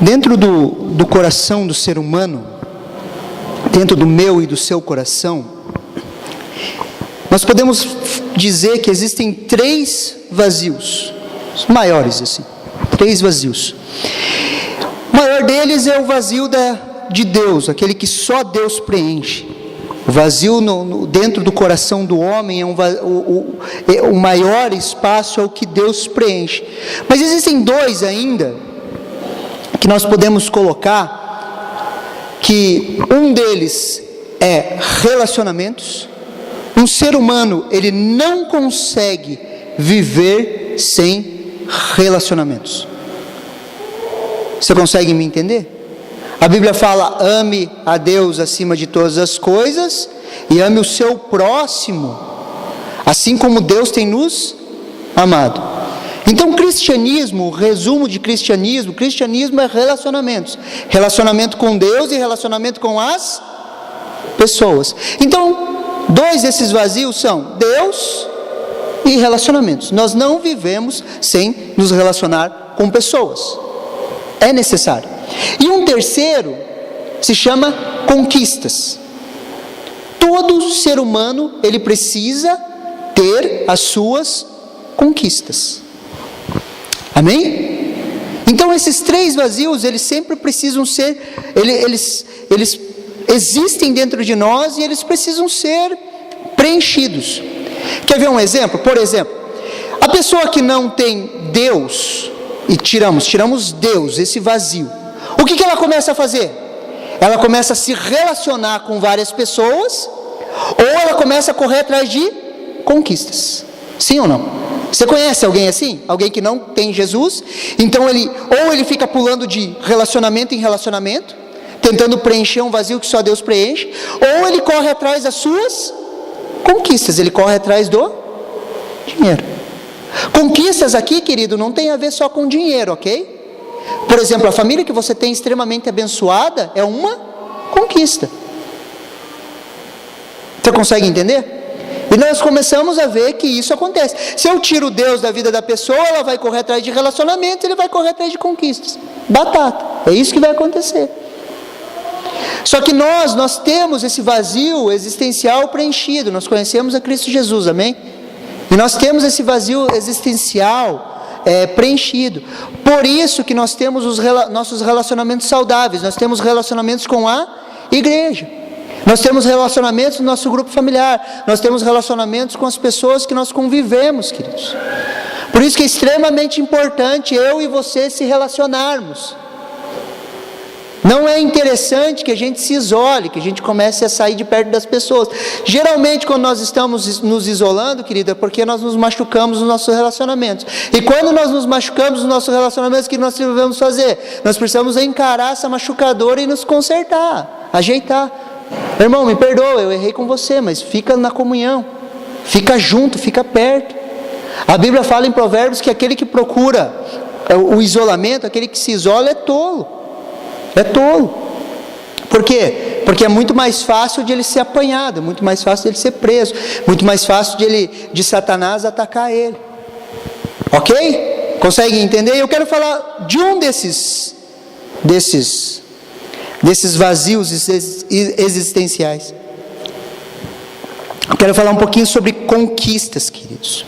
Dentro do coração do ser humano, dentro do meu e do seu coração, nós podemos dizer que existem 3 vazios, maiores assim, 3 vazios. O maior deles é o vazio de Deus, aquele que só Deus preenche. O vazio dentro do coração do homem o maior espaço é o que Deus preenche. Mas existem 2 ainda, que nós podemos colocar, que um deles é relacionamentos. Um ser humano, ele não consegue viver sem relacionamentos. Você consegue me entender? A Bíblia fala: ame a Deus acima de todas as coisas e ame o seu próximo, assim como Deus tem nos amado. Então, cristianismo, o resumo de cristianismo é relacionamentos. Relacionamento com Deus e relacionamento com as pessoas. Então, 2 desses vazios são Deus e relacionamentos. Nós não vivemos sem nos relacionar com pessoas. É necessário. E um terceiro se chama conquistas. Todo ser humano, ele precisa ter as suas conquistas. Amém? Então esses 3 vazios, eles sempre precisam ser, eles existem dentro de nós e eles precisam ser preenchidos. Quer ver um exemplo? Por exemplo, a pessoa que não tem Deus, e tiramos Deus, esse vazio, o que ela começa a fazer? Ela começa a se relacionar com várias pessoas, ou ela começa a correr atrás de conquistas. Sim ou não? Você conhece alguém assim? Alguém que não tem Jesus? Então ele fica pulando de relacionamento em relacionamento, tentando preencher um vazio que só Deus preenche, ou ele corre atrás das suas conquistas, ele corre atrás do dinheiro. Conquistas aqui, querido, não tem a ver só com dinheiro, ok? Por exemplo, a família que você tem extremamente abençoada é uma conquista. Você consegue entender? E nós começamos a ver que isso acontece. Se eu tiro Deus da vida da pessoa, ela vai correr atrás de relacionamento, ele vai correr atrás de conquistas. Batata. É isso que vai acontecer. Só que nós temos esse vazio existencial preenchido. Nós conhecemos a Cristo Jesus, amém? E nós temos esse vazio existencial preenchido. Por isso que nós temos os nossos relacionamentos saudáveis. Nós temos relacionamentos com a igreja. Nós temos relacionamentos no nosso grupo familiar. Nós temos relacionamentos com as pessoas que nós convivemos, queridos. Por isso que é extremamente importante eu e você se relacionarmos. Não é interessante que a gente se isole, que a gente comece a sair de perto das pessoas. Geralmente, quando nós estamos nos isolando, querido, é porque nós nos machucamos nos nossos relacionamentos. E quando nós nos machucamos nos nossos relacionamentos, o que nós devemos fazer? Nós precisamos encarar essa machucadora e nos consertar, ajeitar. Irmão, me perdoa, eu errei com você, mas fica na comunhão, fica junto, fica perto. A Bíblia fala em Provérbios que aquele que procura o isolamento, aquele que se isola é tolo. É tolo. Por quê? Porque é muito mais fácil de ele ser apanhado, é muito mais fácil de ele ser preso, muito mais fácil de Satanás atacar ele. Ok? Consegue entender? Eu quero falar de um desses vazios existenciais. Eu quero falar um pouquinho sobre conquistas, queridos.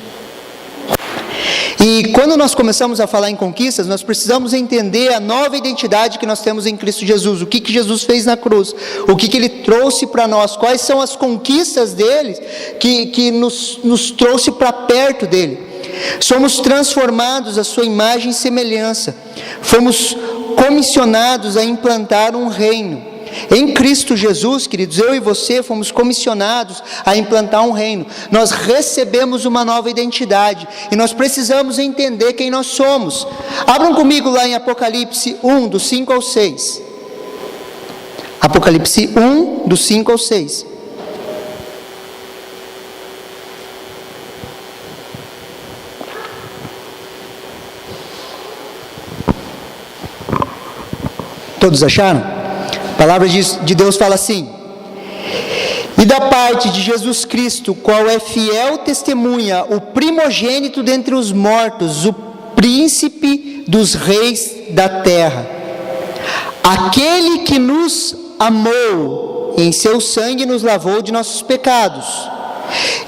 E quando nós começamos a falar em conquistas, nós precisamos entender a nova identidade que nós temos em Cristo Jesus. O que Jesus fez na cruz, o que Ele trouxe para nós, quais são as conquistas dele que nos trouxe para perto dele. Somos transformados à sua imagem e semelhança. Fomos comissionados a implantar um reino. Em Cristo Jesus, queridos, eu e você fomos comissionados a implantar um reino. Nós recebemos uma nova identidade e nós precisamos entender quem nós somos. Abram comigo lá em Apocalipse 1, do 5 ao 6. Apocalipse 1, do 5 ao 6. Todos acharam? A palavra de Deus fala assim: e da parte de Jesus Cristo, qual é fiel testemunha, o primogênito dentre os mortos, o príncipe dos reis da terra. aquele que nos amou, em seu sangue nos lavou de nossos pecados,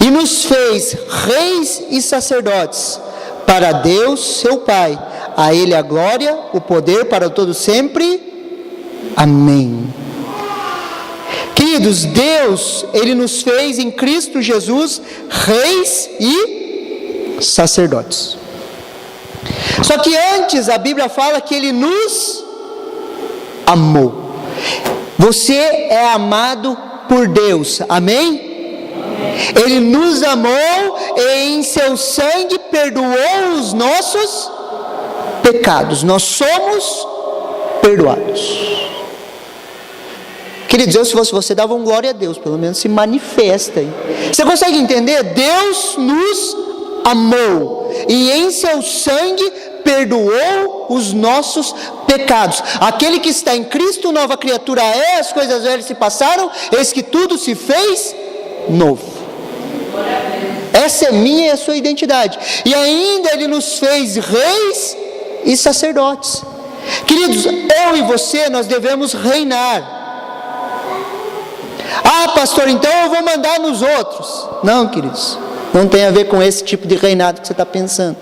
e nos fez reis e sacerdotes, para Deus, seu Pai. A Ele a glória, o poder para todo sempre. Amém. Queridos, Deus, Ele nos fez em Cristo Jesus reis e sacerdotes. Só que antes a Bíblia fala que Ele nos amou. Você é amado por Deus, amém? Ele nos amou e em seu sangue perdoou os nossos pecados. Nós somos perdoados. Queridos, eu se fosse você, dava um glória a Deus, pelo menos se manifesta aí. Você consegue entender? Deus nos amou e em seu sangue perdoou os nossos pecados. Aquele que está em Cristo, nova criatura é, as coisas velhas se passaram, eis que tudo se fez novo. Essa é minha e a sua identidade. E ainda Ele nos fez reis e sacerdotes. Queridos, eu e você, nós devemos reinar. Ah, pastor, então eu vou mandar nos outros. Não, queridos, não tem a ver com esse tipo de reinado que você está pensando.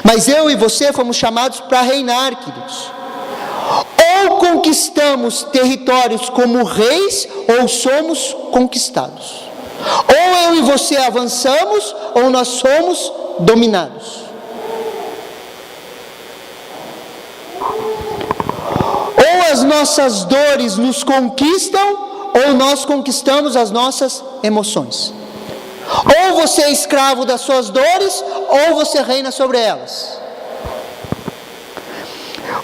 Mas eu e você fomos chamados para reinar, queridos. Ou conquistamos territórios como reis, ou somos conquistados. Ou eu e você avançamos, ou nós somos dominados. Ou as nossas dores nos conquistam, ou nós conquistamos as nossas emoções. Ou você é escravo das suas dores, ou você reina sobre elas.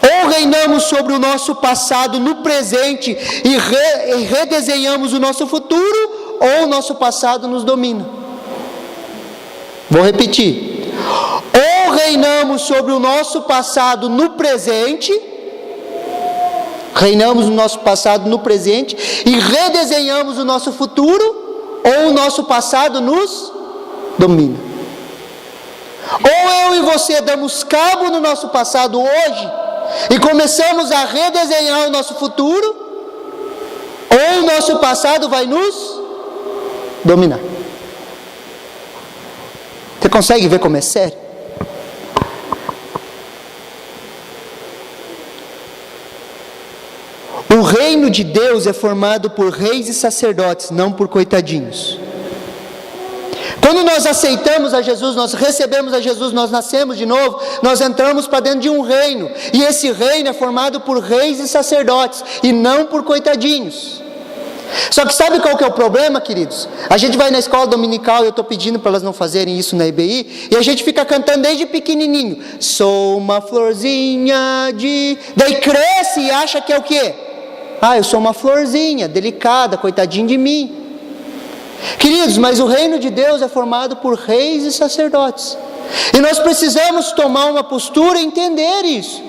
Ou reinamos sobre o nosso passado no presente e redesenhamos o nosso futuro, ou o nosso passado nos domina. Vou repetir. Ou reinamos sobre o nosso passado no presente, reinamos o nosso passado no presente e redesenhamos o nosso futuro, ou o nosso passado nos domina. Ou eu e você damos cabo no nosso passado hoje e começamos a redesenhar o nosso futuro, ou o nosso passado vai nos dominar. Você consegue ver como é sério? O reino de Deus é formado por reis e sacerdotes, não por coitadinhos. Quando nós aceitamos a Jesus, nós recebemos a Jesus, nós nascemos de novo, nós entramos para dentro de um reino. E esse reino é formado por reis e sacerdotes, e não por coitadinhos. Só que sabe qual que é o problema, queridos? A gente vai na escola dominical, eu estou pedindo para elas não fazerem isso na IBI, e a gente fica cantando desde pequenininho. Sou uma florzinha de... Daí cresce e acha que é o quê? Ah, eu sou uma florzinha, delicada, coitadinho de mim. Queridos, mas o reino de Deus é formado por reis e sacerdotes. E nós precisamos tomar uma postura e entender isso.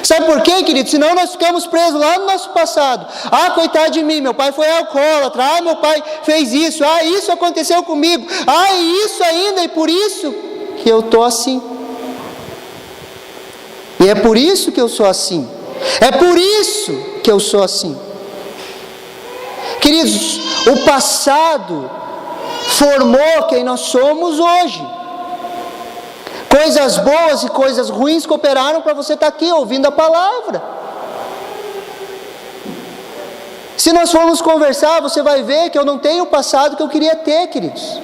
Sabe por quê, queridos? Senão nós ficamos presos lá no nosso passado. Ah, coitado de mim, meu pai foi alcoólatra. Ah, meu pai fez isso. Ah, isso aconteceu comigo. Ah, e isso ainda, e por isso que eu estou assim. E é por isso que eu sou assim. É por isso que eu sou assim. Queridos, o passado formou quem nós somos hoje. Coisas boas e coisas ruins cooperaram para você estar aqui ouvindo a palavra. Se nós formos conversar, você vai ver que eu não tenho o passado que eu queria ter, queridos.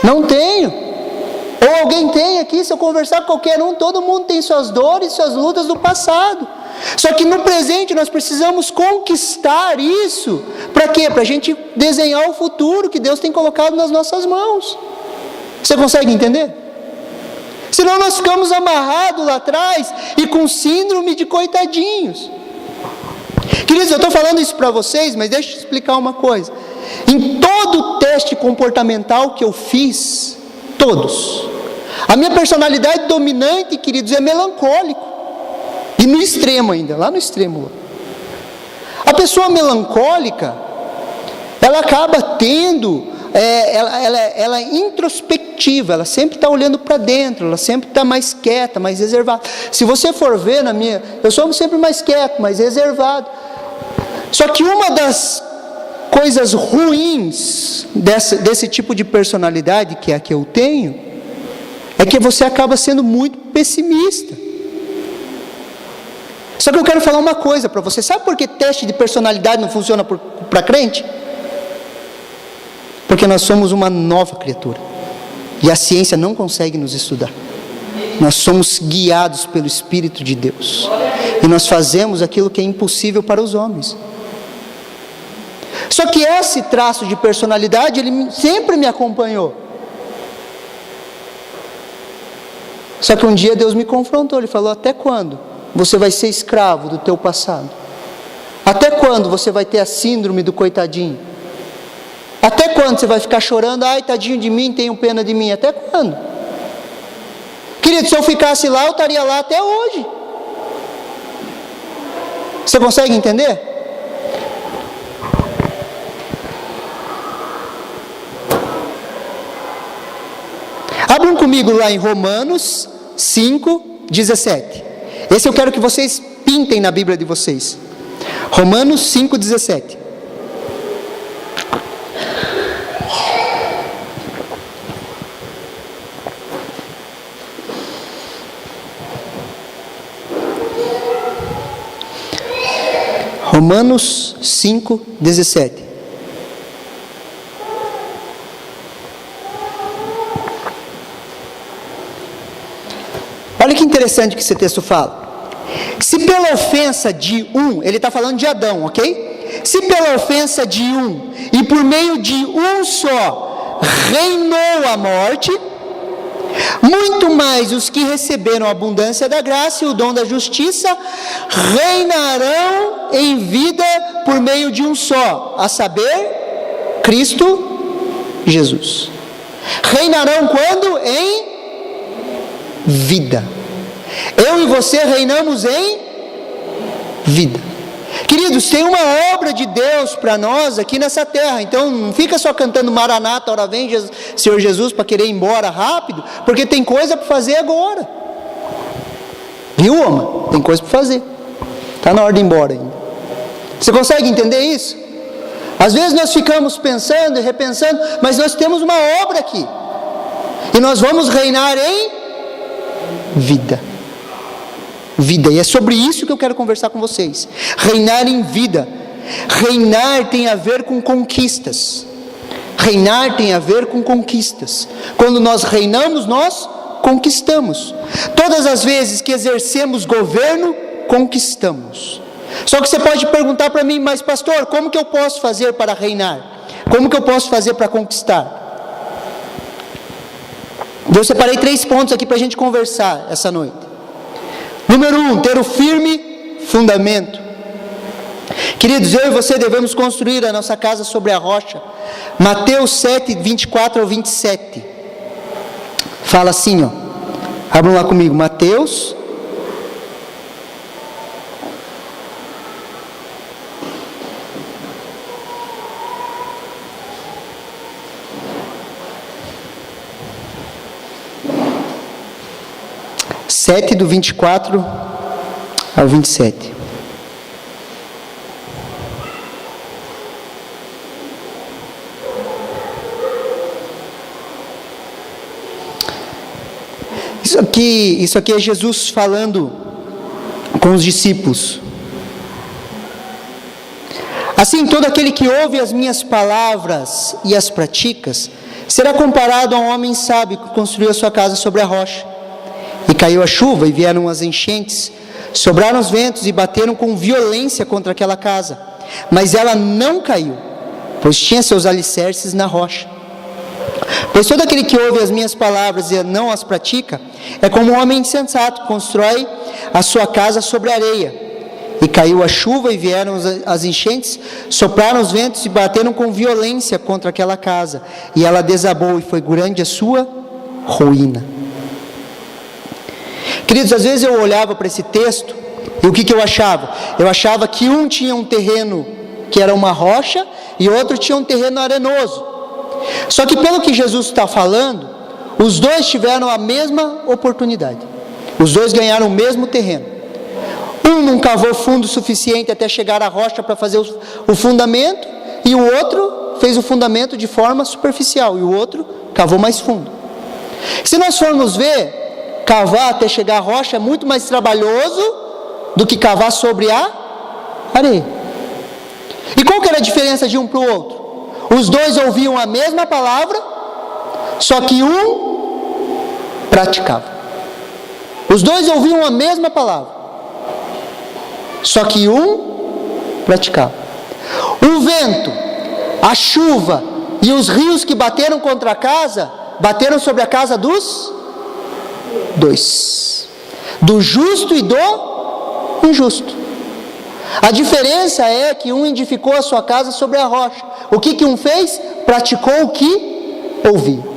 Não tenho. Ou alguém tem aqui, se eu conversar com qualquer um, todo mundo tem suas dores, suas lutas do passado. Só que no presente nós precisamos conquistar isso. Para quê? Para a gente desenhar o futuro que Deus tem colocado nas nossas mãos. Você consegue entender? Senão nós ficamos amarrados lá atrás e com síndrome de coitadinhos. Queridos, eu estou falando isso para vocês, mas deixa eu explicar uma coisa. Em todo o teste comportamental que eu fiz, todos, a minha personalidade dominante, queridos, é melancólico. E no extremo ainda, lá no extremo. A pessoa melancólica, ela acaba tendo ela é introspectiva, ela sempre está olhando para dentro, ela sempre está mais quieta, mais reservada. Se você for ver eu sou sempre mais quieto, mais reservado. Só que uma das coisas ruins desse tipo de personalidade, que é a que eu tenho, é que você acaba sendo muito pessimista. Só que eu quero falar uma coisa para você. Sabe por que teste de personalidade não funciona para crente? Porque nós somos uma nova criatura. E a ciência não consegue nos estudar. Nós somos guiados pelo Espírito de Deus. E nós fazemos aquilo que é impossível para os homens. Só que esse traço de personalidade, ele sempre me acompanhou. Só que um dia Deus me confrontou. Ele falou: até quando você vai ser escravo do teu passado? Até quando você vai ter a síndrome do coitadinho? Até quando você vai ficar chorando? Ai, tadinho de mim, tenho pena de mim. Até quando? Querido, se eu ficasse lá, eu estaria lá até hoje. Você consegue entender? Abram comigo lá em Romanos 5:17. Esse eu quero que vocês pintem na Bíblia de vocês. Romanos 5:17. Romanos 5:17. Olha que interessante que esse texto fala. Se pela ofensa de um, ele está falando de Adão, ok? Se pela ofensa de um, e por meio de um só, reinou a morte, muito mais os que receberam a abundância da graça e o dom da justiça, reinarão em vida por meio de um só, a saber, Cristo Jesus. Reinarão quando? Em vida. Eu e você reinamos em vida. Queridos, tem uma obra de Deus para nós aqui nessa terra. Então não fica só cantando Maranata, ora vem Senhor Jesus, para querer ir embora rápido, porque tem coisa para fazer agora. Viu, homem? Tem coisa para fazer. Está na hora de ir embora ainda. Você consegue entender isso? Às vezes nós ficamos pensando e repensando, mas nós temos uma obra aqui. E nós vamos reinar em vida. Vida, e é sobre isso que eu quero conversar com vocês. Reinar em vida. Reinar tem a ver com conquistas. Reinar tem a ver com conquistas. Quando nós reinamos, nós conquistamos. Todas as vezes que exercemos governo, conquistamos. Só que você pode perguntar para mim: mas pastor, como que eu posso fazer para reinar? Como que eu posso fazer para conquistar? Eu separei 3 pontos aqui para a gente conversar essa noite. Número 1, ter o firme fundamento. Queridos, eu e você devemos construir a nossa casa sobre a rocha. Mateus 7, 24 ao 27. Fala assim, ó. Abram lá comigo, Mateus 7, do 24 ao 27. Isso aqui é Jesus falando com os discípulos. Assim, todo aquele que ouve as minhas palavras e as pratica, será comparado a um homem sábio que construiu a sua casa sobre a rocha. E caiu a chuva, e vieram as enchentes, sobraram os ventos, e bateram com violência contra aquela casa. Mas ela não caiu, pois tinha seus alicerces na rocha. Pois todo aquele que ouve as minhas palavras e não as pratica, é como um homem insensato, que constrói a sua casa sobre a areia. E caiu a chuva, e vieram as enchentes, sopraram os ventos, e bateram com violência contra aquela casa. E ela desabou, e foi grande a sua ruína. Queridos, às vezes eu olhava para esse texto, e o que eu achava? Eu achava que um tinha um terreno que era uma rocha, e outro tinha um terreno arenoso. Só que pelo que Jesus está falando, os dois tiveram a mesma oportunidade. Os dois ganharam o mesmo terreno. Um não cavou fundo suficiente até chegar à rocha para fazer o fundamento, e o outro fez o fundamento de forma superficial, e o outro cavou mais fundo. Se nós formos ver, cavar até chegar à rocha é muito mais trabalhoso do que cavar sobre a areia. E qual que era a diferença de um para o outro? Os dois ouviam a mesma palavra, só que um praticava. Os dois ouviam a mesma palavra, só que um praticava. O vento, a chuva e os rios que bateram contra a casa, bateram sobre a casa dos dois, do justo e do injusto. A diferença é que um edificou a sua casa sobre a rocha. O que um fez? Praticou o que ouviu.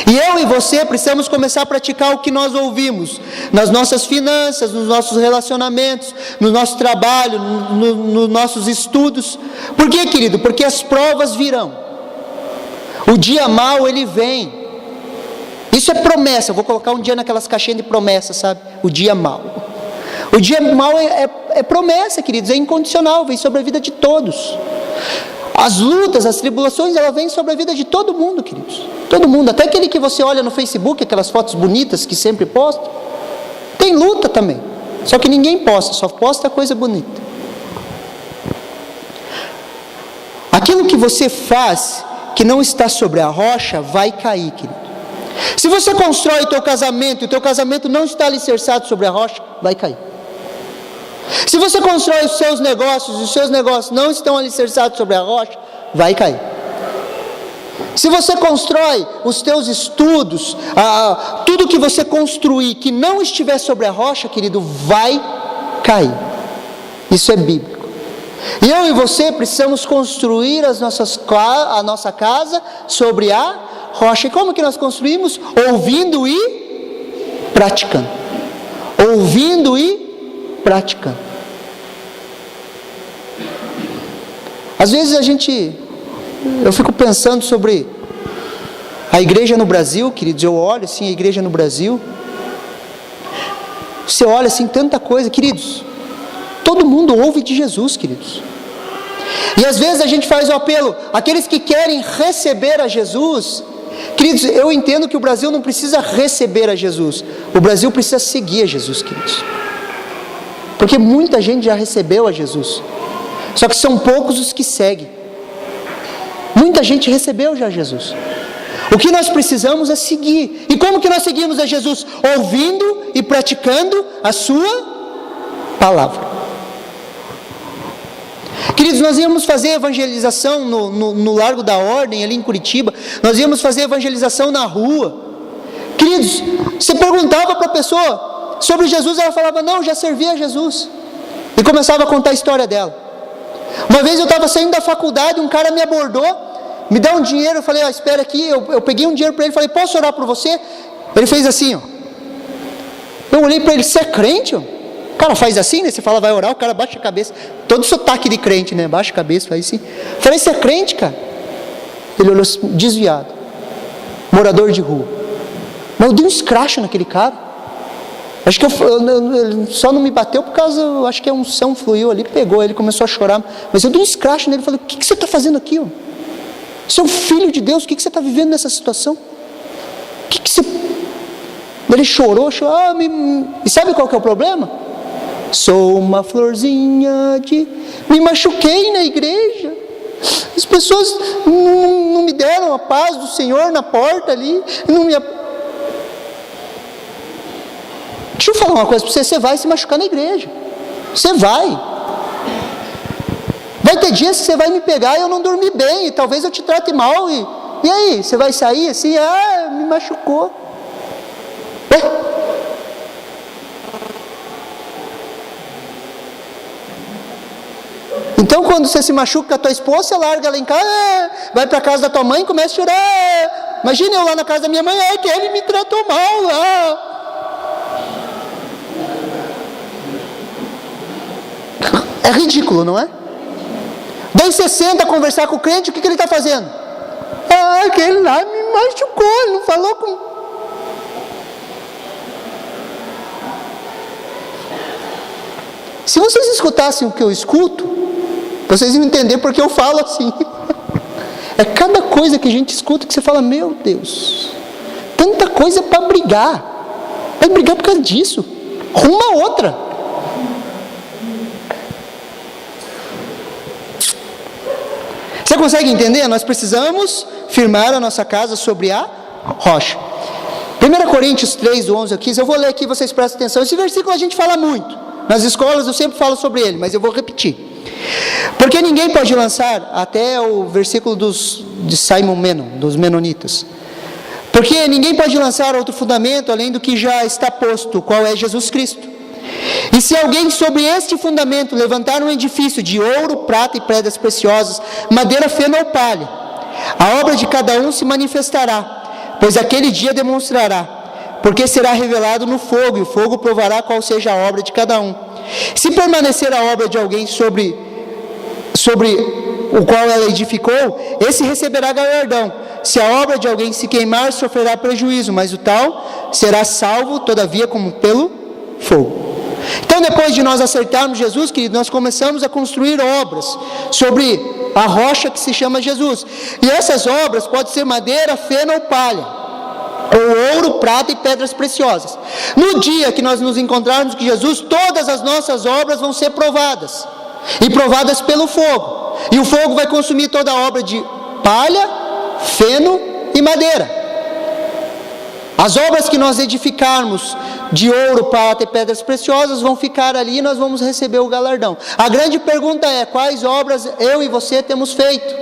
E eu e você precisamos começar a praticar o que nós ouvimos, nas nossas finanças, nos nossos relacionamentos, no nosso trabalho, nos nossos estudos. Por quê, querido? Porque as provas virão. O dia mau, ele vem. Isso é promessa. Eu vou colocar um dia naquelas caixinhas de promessa, sabe? O dia mau. O dia mau é promessa, queridos, é incondicional, vem sobre a vida de todos. As lutas, as tribulações, elas vêm sobre a vida de todo mundo, queridos. Todo mundo, até aquele que você olha no Facebook, aquelas fotos bonitas que sempre posta, tem luta também. Só que ninguém posta, só posta coisa bonita. Aquilo que você faz, que não está sobre a rocha, vai cair, querido. Se você constrói o teu casamento, e o teu casamento não está alicerçado sobre a rocha, vai cair. Se você constrói os seus negócios, e os seus negócios não estão alicerçados sobre a rocha, vai cair. Se você constrói os teus estudos, tudo que você construir que não estiver sobre a rocha, querido, vai cair. Isso é bíblico. E eu e você precisamos construir a nossa casa sobre a rocha. E como que nós construímos? Ouvindo e praticando. Ouvindo e praticando. Às vezes eu fico pensando sobre a igreja no Brasil, queridos. Eu olho assim a igreja no Brasil, você olha assim tanta coisa, queridos, todo mundo ouve de Jesus, queridos. E às vezes a gente faz o apelo, aqueles que querem receber a Jesus, queridos, eu entendo que o Brasil não precisa receber a Jesus, o Brasil precisa seguir a Jesus, queridos. Porque muita gente já recebeu a Jesus, só que são poucos os que seguem. Muita gente recebeu já Jesus. O que nós precisamos é seguir. E como que nós seguimos a Jesus? Ouvindo e praticando a sua palavra. Queridos, nós íamos fazer evangelização no Largo da Ordem, ali em Curitiba. Nós íamos fazer evangelização na rua. Queridos, você perguntava para a pessoa sobre Jesus, ela falava, não, já servi a Jesus. E começava a contar a história dela. Uma vez eu estava saindo da faculdade, um cara me abordou, me deu um dinheiro, eu falei, espera aqui, eu peguei um dinheiro para ele, falei, posso orar por você? Ele fez assim, ó. Eu olhei para ele, você é crente? Ó? O cara faz assim, né? Você fala, vai orar, o cara baixa a cabeça, todo sotaque de crente, né? Baixa a cabeça, faz assim. Eu falei, você é crente, cara? Ele olhou desviado, morador de rua. Mas eu dei um escracho naquele cara. Acho que ele só não me bateu por causa, eu acho que a unção fluiu ali, pegou, ele começou a chorar. Mas eu dei um escracho nele, falei, o que você está fazendo aqui? Ó? Você é um filho de Deus, o que você está vivendo nessa situação? O que você... Ele chorou, e sabe qual que é o problema? Sou uma florzinha me machuquei na igreja. As pessoas não me deram a paz do Senhor na porta ali, não me... Deixa eu falar uma coisa para você, você vai se machucar na igreja. Você vai. Vai ter dias que você vai me pegar e eu não dormi bem, e talvez eu te trate mal, e aí? Você vai sair assim, me machucou. Então quando você se machuca com a tua esposa, você larga ela em casa, vai para a casa da tua mãe e começa a chorar. Imagina eu lá na casa da minha mãe, que ele me tratou mal lá. É ridículo, não é? Daí você senta a conversar com o crente, o que ele está fazendo? aquele lá me machucou, ele não falou com... Se vocês escutassem o que eu escuto, vocês iam entender porque eu falo assim. É cada coisa que a gente escuta que você fala, meu Deus, tanta coisa para brigar. Vai brigar por causa disso. Arruma outra. Você consegue entender? Nós precisamos firmar a nossa casa sobre a rocha. 1 Coríntios 3, do 11 ao 15, eu vou ler aqui, vocês prestem atenção. Esse versículo a gente fala muito. Nas escolas eu sempre falo sobre ele, mas eu vou repetir. Porque ninguém pode lançar, até o versículo de Simon Menon, dos Menonitas. Porque ninguém pode lançar outro fundamento além do que já está posto, qual é Jesus Cristo. E se alguém sobre este fundamento levantar um edifício de ouro, prata e pedras preciosas, madeira, feno ou palha, a obra de cada um se manifestará, pois aquele dia demonstrará, porque será revelado no fogo, e o fogo provará qual seja a obra de cada um. Se permanecer a obra de alguém sobre o qual ela edificou, esse receberá galardão. Se a obra de alguém se queimar, sofrerá prejuízo, mas o tal será salvo, todavia, como pelo fogo. Então, depois de nós acertarmos Jesus, querido, nós começamos a construir obras sobre a rocha que se chama Jesus. E essas obras podem ser madeira, feno ou palha, ou ouro, prata e pedras preciosas. No dia que nós nos encontrarmos com Jesus, todas as nossas obras vão ser provadas, e provadas pelo fogo. E o fogo vai consumir toda a obra de palha, feno e madeira. As obras que nós edificarmos de ouro, prata e pedras preciosas vão ficar ali e nós vamos receber o galardão. A grande pergunta é: quais obras eu e você temos feito?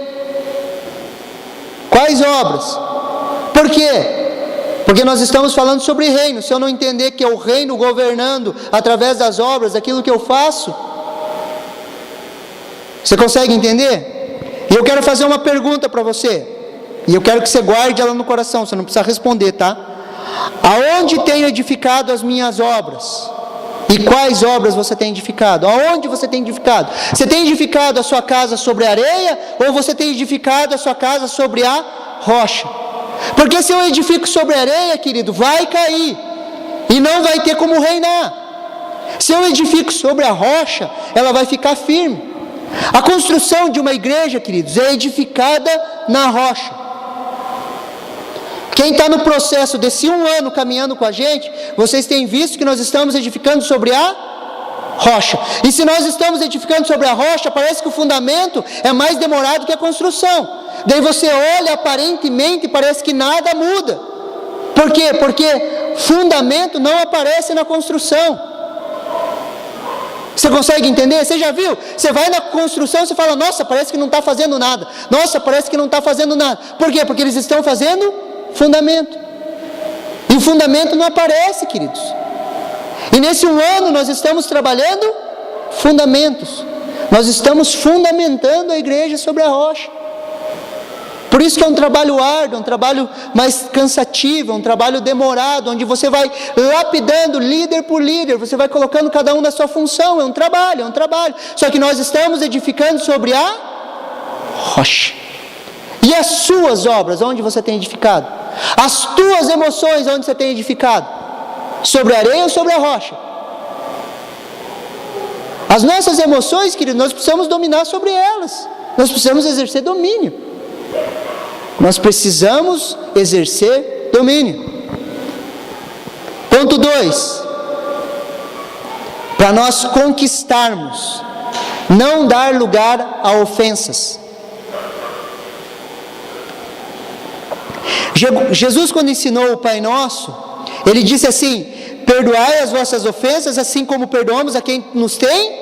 Quais obras? Por quê? Porque nós estamos falando sobre reino. Se eu não entender que é o reino governando através das obras, aquilo que eu faço, você consegue entender? E eu quero fazer uma pergunta para você, e eu quero que você guarde ela no coração, você não precisa responder, tá? Aonde tenho edificado as minhas obras? E quais obras você tem edificado? Aonde você tem edificado? Você tem edificado a sua casa sobre a areia, ou você tem edificado a sua casa sobre a rocha? Porque se eu edifico sobre a areia, querido, vai cair, e não vai ter como reinar. Se eu edifico sobre a rocha, ela vai ficar firme. A construção de uma igreja, queridos, é edificada na rocha. Quem está no processo desse 1 ano caminhando com a gente, vocês têm visto que nós estamos edificando sobre a rocha. E se nós estamos edificando sobre a rocha, parece que o fundamento é mais demorado que a construção. Daí você olha, aparentemente parece que nada muda. Por quê? Porque fundamento não aparece na construção. Você consegue entender? Você já viu? Você vai na construção e você fala: nossa, parece que não está fazendo nada. Nossa, parece que não está fazendo nada. Por quê? Porque eles estão fazendo fundamento. E o fundamento não aparece, queridos. E nesse 1 ano nós estamos trabalhando fundamentos. Nós estamos fundamentando a igreja sobre a rocha. Por isso que é um trabalho árduo, um trabalho mais cansativo, um trabalho demorado, onde você vai lapidando líder por líder, você vai colocando cada um na sua função. É um trabalho, Só que nós estamos edificando sobre a rocha. E as suas obras, onde você tem edificado? As tuas emoções, onde você tem edificado? Sobre a areia ou sobre a rocha? As nossas emoções, querido, nós precisamos dominar sobre elas. Nós precisamos exercer domínio. Nós precisamos exercer domínio. Ponto 2. Para nós conquistarmos, não dar lugar a ofensas. Jesus, quando ensinou o Pai Nosso, ele disse assim: perdoai as vossas ofensas, assim como perdoamos a quem nos tem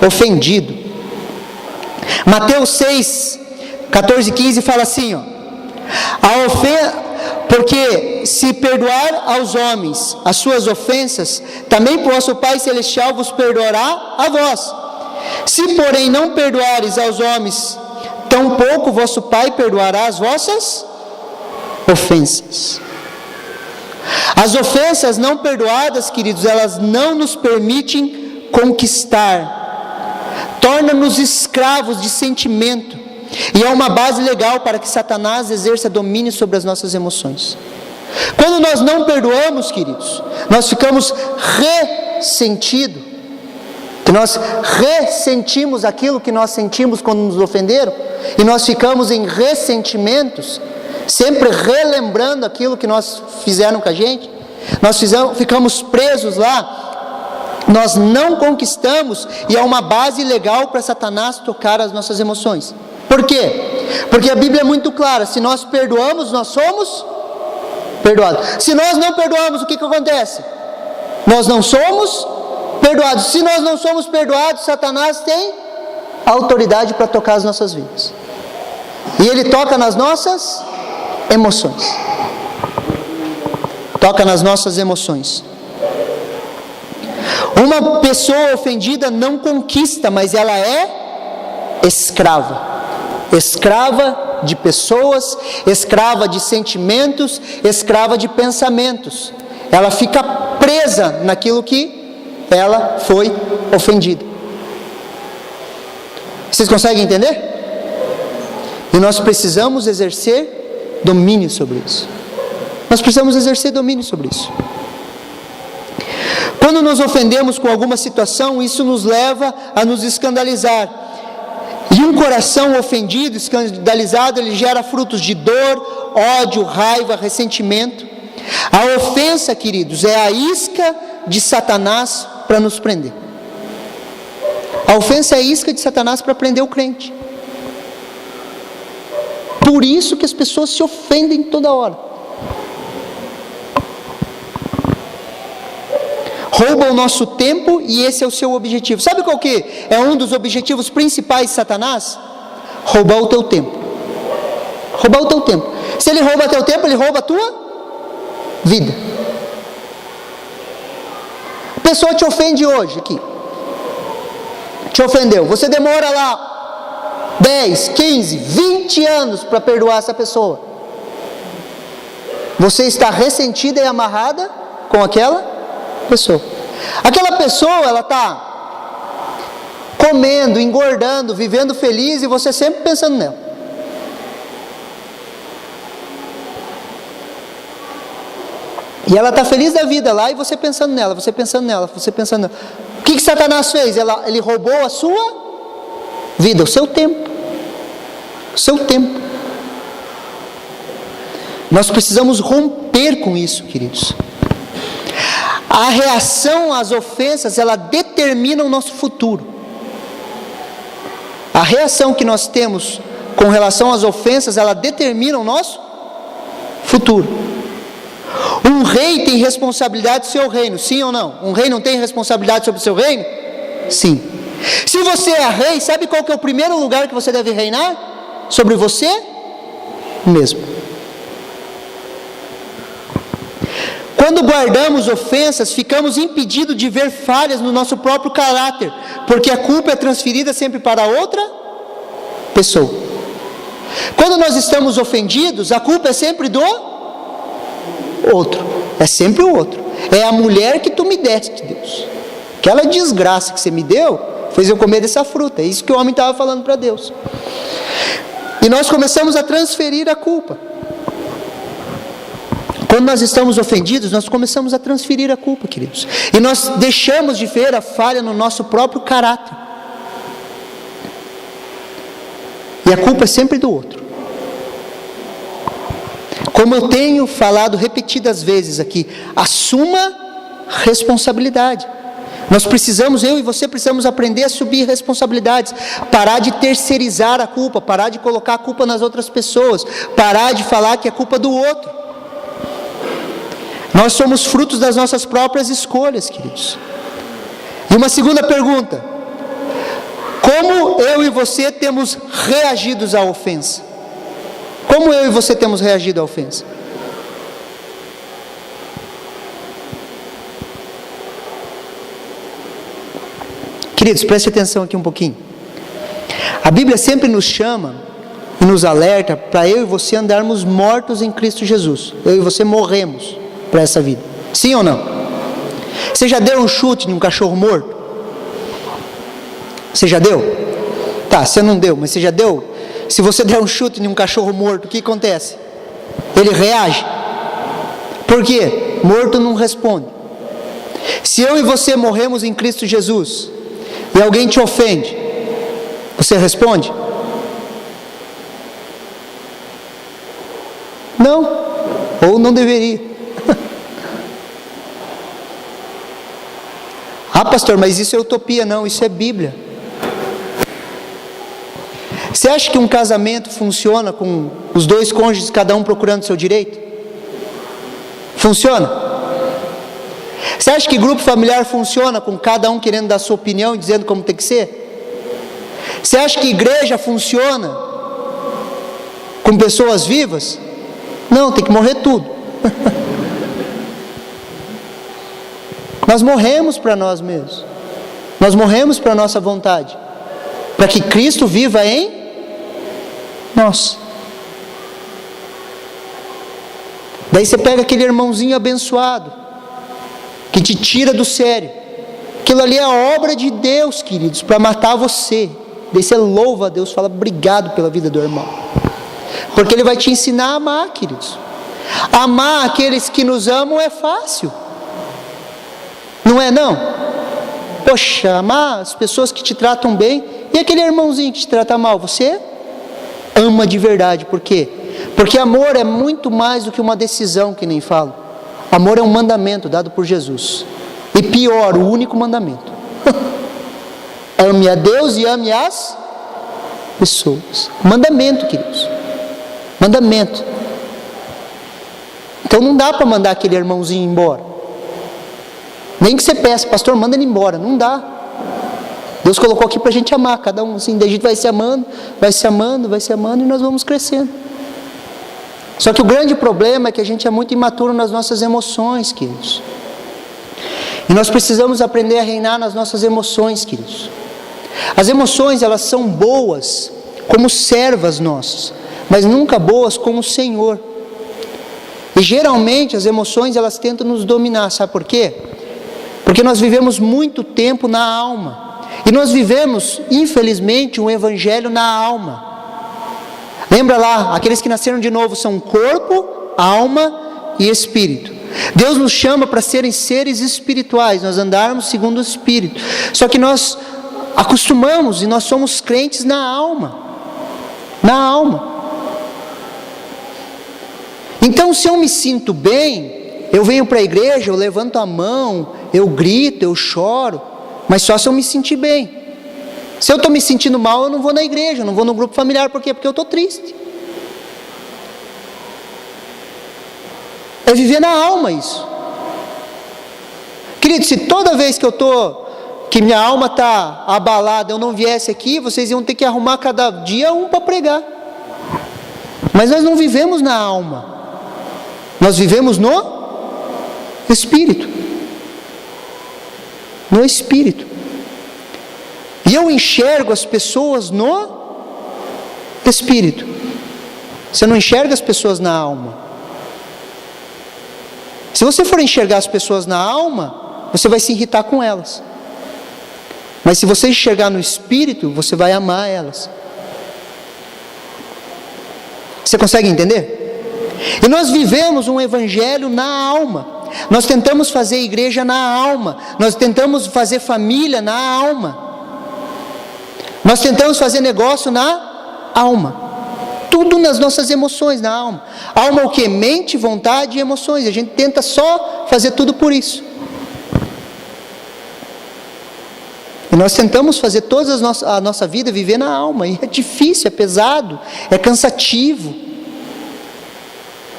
ofendido. Mateus 6, 14 e 15 fala assim, ó: porque se perdoar aos homens as suas ofensas, também vosso Pai Celestial vos perdoará a vós. Se porém não perdoares aos homens, tampouco vosso Pai perdoará as vossas ofensas. As ofensas não perdoadas, queridos, elas não nos permitem conquistar, torna-nos escravos de sentimento, e é uma base legal para que Satanás exerça domínio sobre as nossas emoções. Quando nós não perdoamos, queridos, nós ficamos ressentidos, que nós ressentimos aquilo que nós sentimos quando nos ofenderam, e nós ficamos em ressentimentos, sempre relembrando aquilo que nós fizeram com a gente. Nós ficamos presos lá, nós não conquistamos, e é uma base legal para Satanás tocar as nossas emoções. Por quê? Porque a Bíblia é muito clara: se nós perdoamos, nós somos perdoados. Se nós não perdoamos, o que acontece? Nós não somos perdoados. Se nós não somos perdoados, Satanás tem autoridade para tocar as nossas vidas, e ele toca nas nossas emoções. Toca nas nossas emoções. Uma pessoa ofendida não conquista, mas ela é escrava. Escrava de pessoas, escrava de sentimentos, escrava de pensamentos. Ela fica presa naquilo que ela foi ofendida. Vocês conseguem entender? E nós precisamos exercer domínio sobre isso. Nós precisamos exercer domínio sobre isso. Quando nos ofendemos com alguma situação, isso nos leva a nos escandalizar. E um coração ofendido, escandalizado, ele gera frutos de dor, ódio, raiva, ressentimento. A ofensa, queridos, é a isca de Satanás para nos prender. A ofensa é a isca de Satanás para prender o crente. Por isso que as pessoas se ofendem toda hora. Rouba o nosso tempo, e esse é o seu objetivo. Sabe qual que é um dos objetivos principais de Satanás? Roubar o teu tempo. Roubar o teu tempo. Se ele rouba teu tempo, ele rouba a tua vida. A pessoa te ofende hoje aqui. Te ofendeu. Você demora lá 10, 15, 20 anos para perdoar essa pessoa. Você está ressentida e amarrada com aquela pessoa. Aquela pessoa, ela está comendo, engordando, vivendo feliz, e você sempre pensando nela. E ela está feliz da vida lá, e você pensando nela, você pensando nela, você pensando nela. O que Satanás fez? Ele roubou a sua vida, o seu tempo. O seu tempo. Nós precisamos romper com isso, queridos. A reação às ofensas, ela determina o nosso futuro. A reação que nós temos com relação às ofensas, ela determina o nosso futuro. Um rei tem responsabilidade sobre o seu reino, sim ou não? Um rei não tem responsabilidade sobre o seu reino? Sim. Se você é rei, sabe qual que é o primeiro lugar que você deve reinar? Sobre você mesmo. Quando guardamos ofensas, ficamos impedidos de ver falhas no nosso próprio caráter, porque a culpa é transferida sempre para outra pessoa. Quando nós estamos ofendidos, a culpa é sempre do outro. É sempre o outro. É a mulher que tu me deste, Deus. Aquela desgraça que você me deu, fez eu comer dessa fruta. É isso que o homem estava falando para Deus. E nós começamos a transferir a culpa. Quando nós estamos ofendidos, nós começamos a transferir a culpa, queridos. E nós deixamos de ver a falha no nosso próprio caráter. E a culpa é sempre do outro. Como eu tenho falado repetidas vezes aqui, assuma responsabilidade. Nós precisamos, eu e você precisamos aprender a assumir responsabilidades, parar de terceirizar a culpa, parar de colocar a culpa nas outras pessoas, parar de falar que é culpa do outro. Nós somos frutos das nossas próprias escolhas, queridos. E uma segunda pergunta: como eu e você temos reagido à ofensa? Como eu e você temos reagido à ofensa? Queridos, preste atenção aqui um pouquinho. A Bíblia sempre nos chama e nos alerta para eu e você andarmos mortos em Cristo Jesus. Eu e você morremos para essa vida. Sim ou não? Você já deu um chute num cachorro morto? Você já deu? Tá, você não deu, mas você já deu? Se você der um chute em um cachorro morto, o que acontece? Ele reage. Por quê? Morto não responde. Se eu e você morremos em Cristo Jesus e alguém te ofende, você responde? Não. Ou não deveria. Ah, pastor, mas isso é utopia. Não, isso é Bíblia. Você acha que um casamento funciona com os dois cônjuges, cada um procurando seu direito? Funciona? Você acha que grupo familiar funciona com cada um querendo dar sua opinião e dizendo como tem que ser? Você acha que igreja funciona com pessoas vivas? Não, tem que morrer tudo. Nós morremos para nós mesmos. Nós morremos para a nossa vontade, para que Cristo viva em nós. Daí você pega aquele irmãozinho abençoado, que te tira do sério. Aquilo ali é a obra de Deus, queridos, para matar você. Daí você louva a Deus, fala obrigado pela vida do irmão, porque Ele vai te ensinar a amar, queridos. Amar aqueles que nos amam é fácil, não é não? Poxa, amar as pessoas que te tratam bem, e aquele irmãozinho que te trata mal, você ama de verdade. Por quê? Porque amor é muito mais do que uma decisão, que nem falo. Amor é um mandamento dado por Jesus. E pior, o único mandamento. Ame a Deus e ame as pessoas. Mandamento, queridos. Mandamento. Então não dá para mandar aquele irmãozinho embora. Nem que você peça, pastor, manda ele embora. Não dá. Deus colocou aqui para a gente amar, cada um assim. Daí a gente vai se amando, vai se amando, vai se amando, e nós vamos crescendo. Só que o grande problema é que a gente é muito imaturo nas nossas emoções, queridos. E nós precisamos aprender a reinar nas nossas emoções, queridos. As emoções, elas são boas como servas nossas, mas nunca boas como o Senhor. E geralmente as emoções, elas tentam nos dominar, sabe por quê? Porque nós vivemos muito tempo na alma. E nós vivemos, infelizmente, um evangelho na alma. Lembra lá, aqueles que nasceram de novo são corpo, alma e espírito. Deus nos chama para serem seres espirituais, nós andarmos segundo o Espírito. Só que nós acostumamos e nós somos crentes na alma. Na alma. Então, se eu me sinto bem, eu venho para a igreja, eu levanto a mão, eu grito, eu choro, mas só se eu me sentir bem. Se eu estou me sentindo mal, eu não vou na igreja, eu não vou no grupo familiar. Por quê? Porque eu estou triste. É viver na alma isso. Querido, se toda vez que minha alma está abalada, eu não viesse aqui, vocês iam ter que arrumar cada dia um para pregar. Mas nós não vivemos na alma. Nós vivemos no Espírito. No Espírito. E eu enxergo as pessoas no Espírito. Você não enxerga as pessoas na alma. Se você for enxergar as pessoas na alma, você vai se irritar com elas. Mas se você enxergar no Espírito, você vai amar elas. Você consegue entender? E nós vivemos um evangelho na alma. Nós tentamos fazer igreja na alma. Nós tentamos fazer família na alma. Nós tentamos fazer negócio na alma. Tudo nas nossas emoções, na alma. Alma é o que? Mente, vontade e emoções. A gente tenta só fazer tudo por isso. E nós tentamos fazer toda a nossa vida viver na alma. E é difícil, é pesado, é cansativo.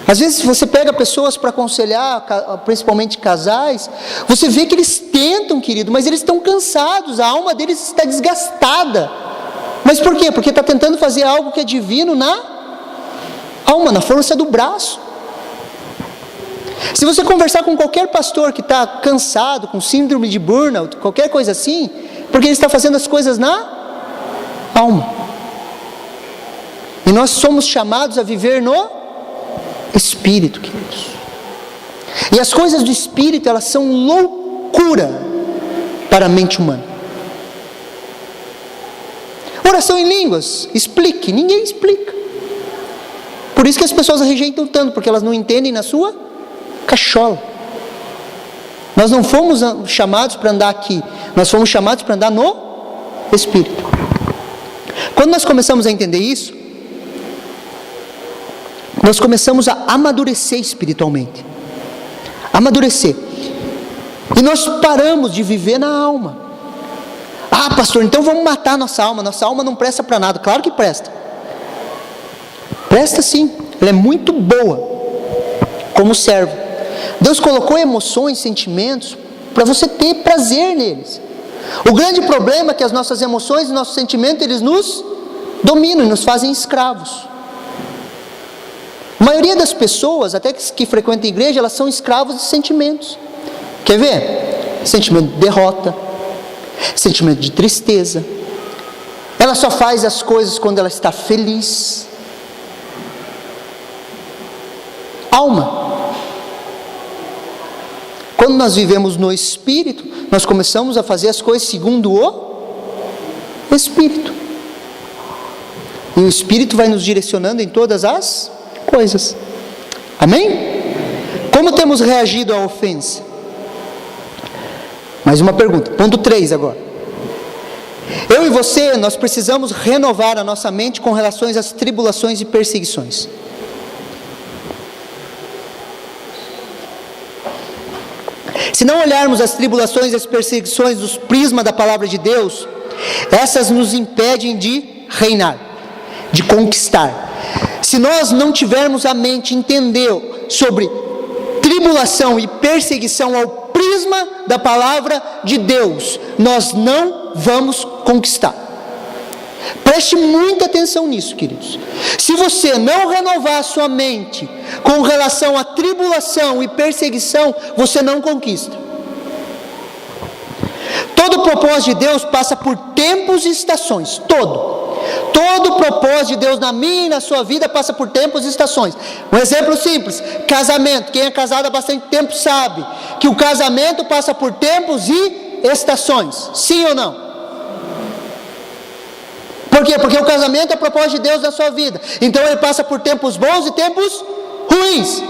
Às vezes você pega pessoas para aconselhar, principalmente casais, você vê que eles tentam, querido, mas eles estão cansados, a alma deles está desgastada. Mas por quê? Porque está tentando fazer algo que é divino na alma, na força do braço. Se você conversar com qualquer pastor que está cansado, com síndrome de burnout, qualquer coisa assim, porque ele está fazendo as coisas na alma. E nós somos chamados a viver no Espírito, queridos. E as coisas do Espírito, elas são loucura para a mente humana. Oração em línguas, explique, ninguém explica. Por isso que as pessoas rejeitam tanto, porque elas não entendem na sua cachola. Nós não fomos chamados para andar aqui, nós fomos chamados para andar no Espírito. Quando nós começamos a entender isso, nós começamos a amadurecer espiritualmente. Amadurecer. E nós paramos de viver na alma. Ah, pastor, então vamos matar nossa alma não presta para nada. Claro que presta. Presta sim, ela é muito boa como servo. Deus colocou emoções, sentimentos para você ter prazer neles. O grande problema é que as nossas emoções e nossos sentimentos, eles nos dominam e nos fazem escravos. A maioria das pessoas, até que frequentam a igreja, elas são escravos de sentimentos. Quer ver? Sentimento de derrota, sentimento de tristeza. Ela só faz as coisas quando ela está feliz. Alma. Quando nós vivemos no Espírito, nós começamos a fazer as coisas segundo o Espírito. E o Espírito vai nos direcionando em todas as coisas. Amém? Como temos reagido à ofensa? Mais uma pergunta. Ponto 3 agora. Eu e você, nós precisamos renovar a nossa mente com relação às tribulações e perseguições. Se não olharmos as tribulações e as perseguições dos prismas da palavra de Deus, essas nos impedem de reinar, de conquistar. Se nós não tivermos a mente entender sobre tribulação e perseguição ao prisma da palavra de Deus, nós não vamos conquistar. Preste muita atenção nisso, queridos. Se você não renovar a sua mente com relação à tribulação e perseguição, você não conquista. Todo o propósito de Deus passa por tempos e estações. Todo o propósito de Deus na minha e na sua vida passa por tempos e estações. Um exemplo simples: casamento. Quem é casado há bastante tempo sabe que o casamento passa por tempos e estações. Sim ou não? Por quê? Porque o casamento é o propósito de Deus na sua vida. Então ele passa por tempos bons e tempos ruins.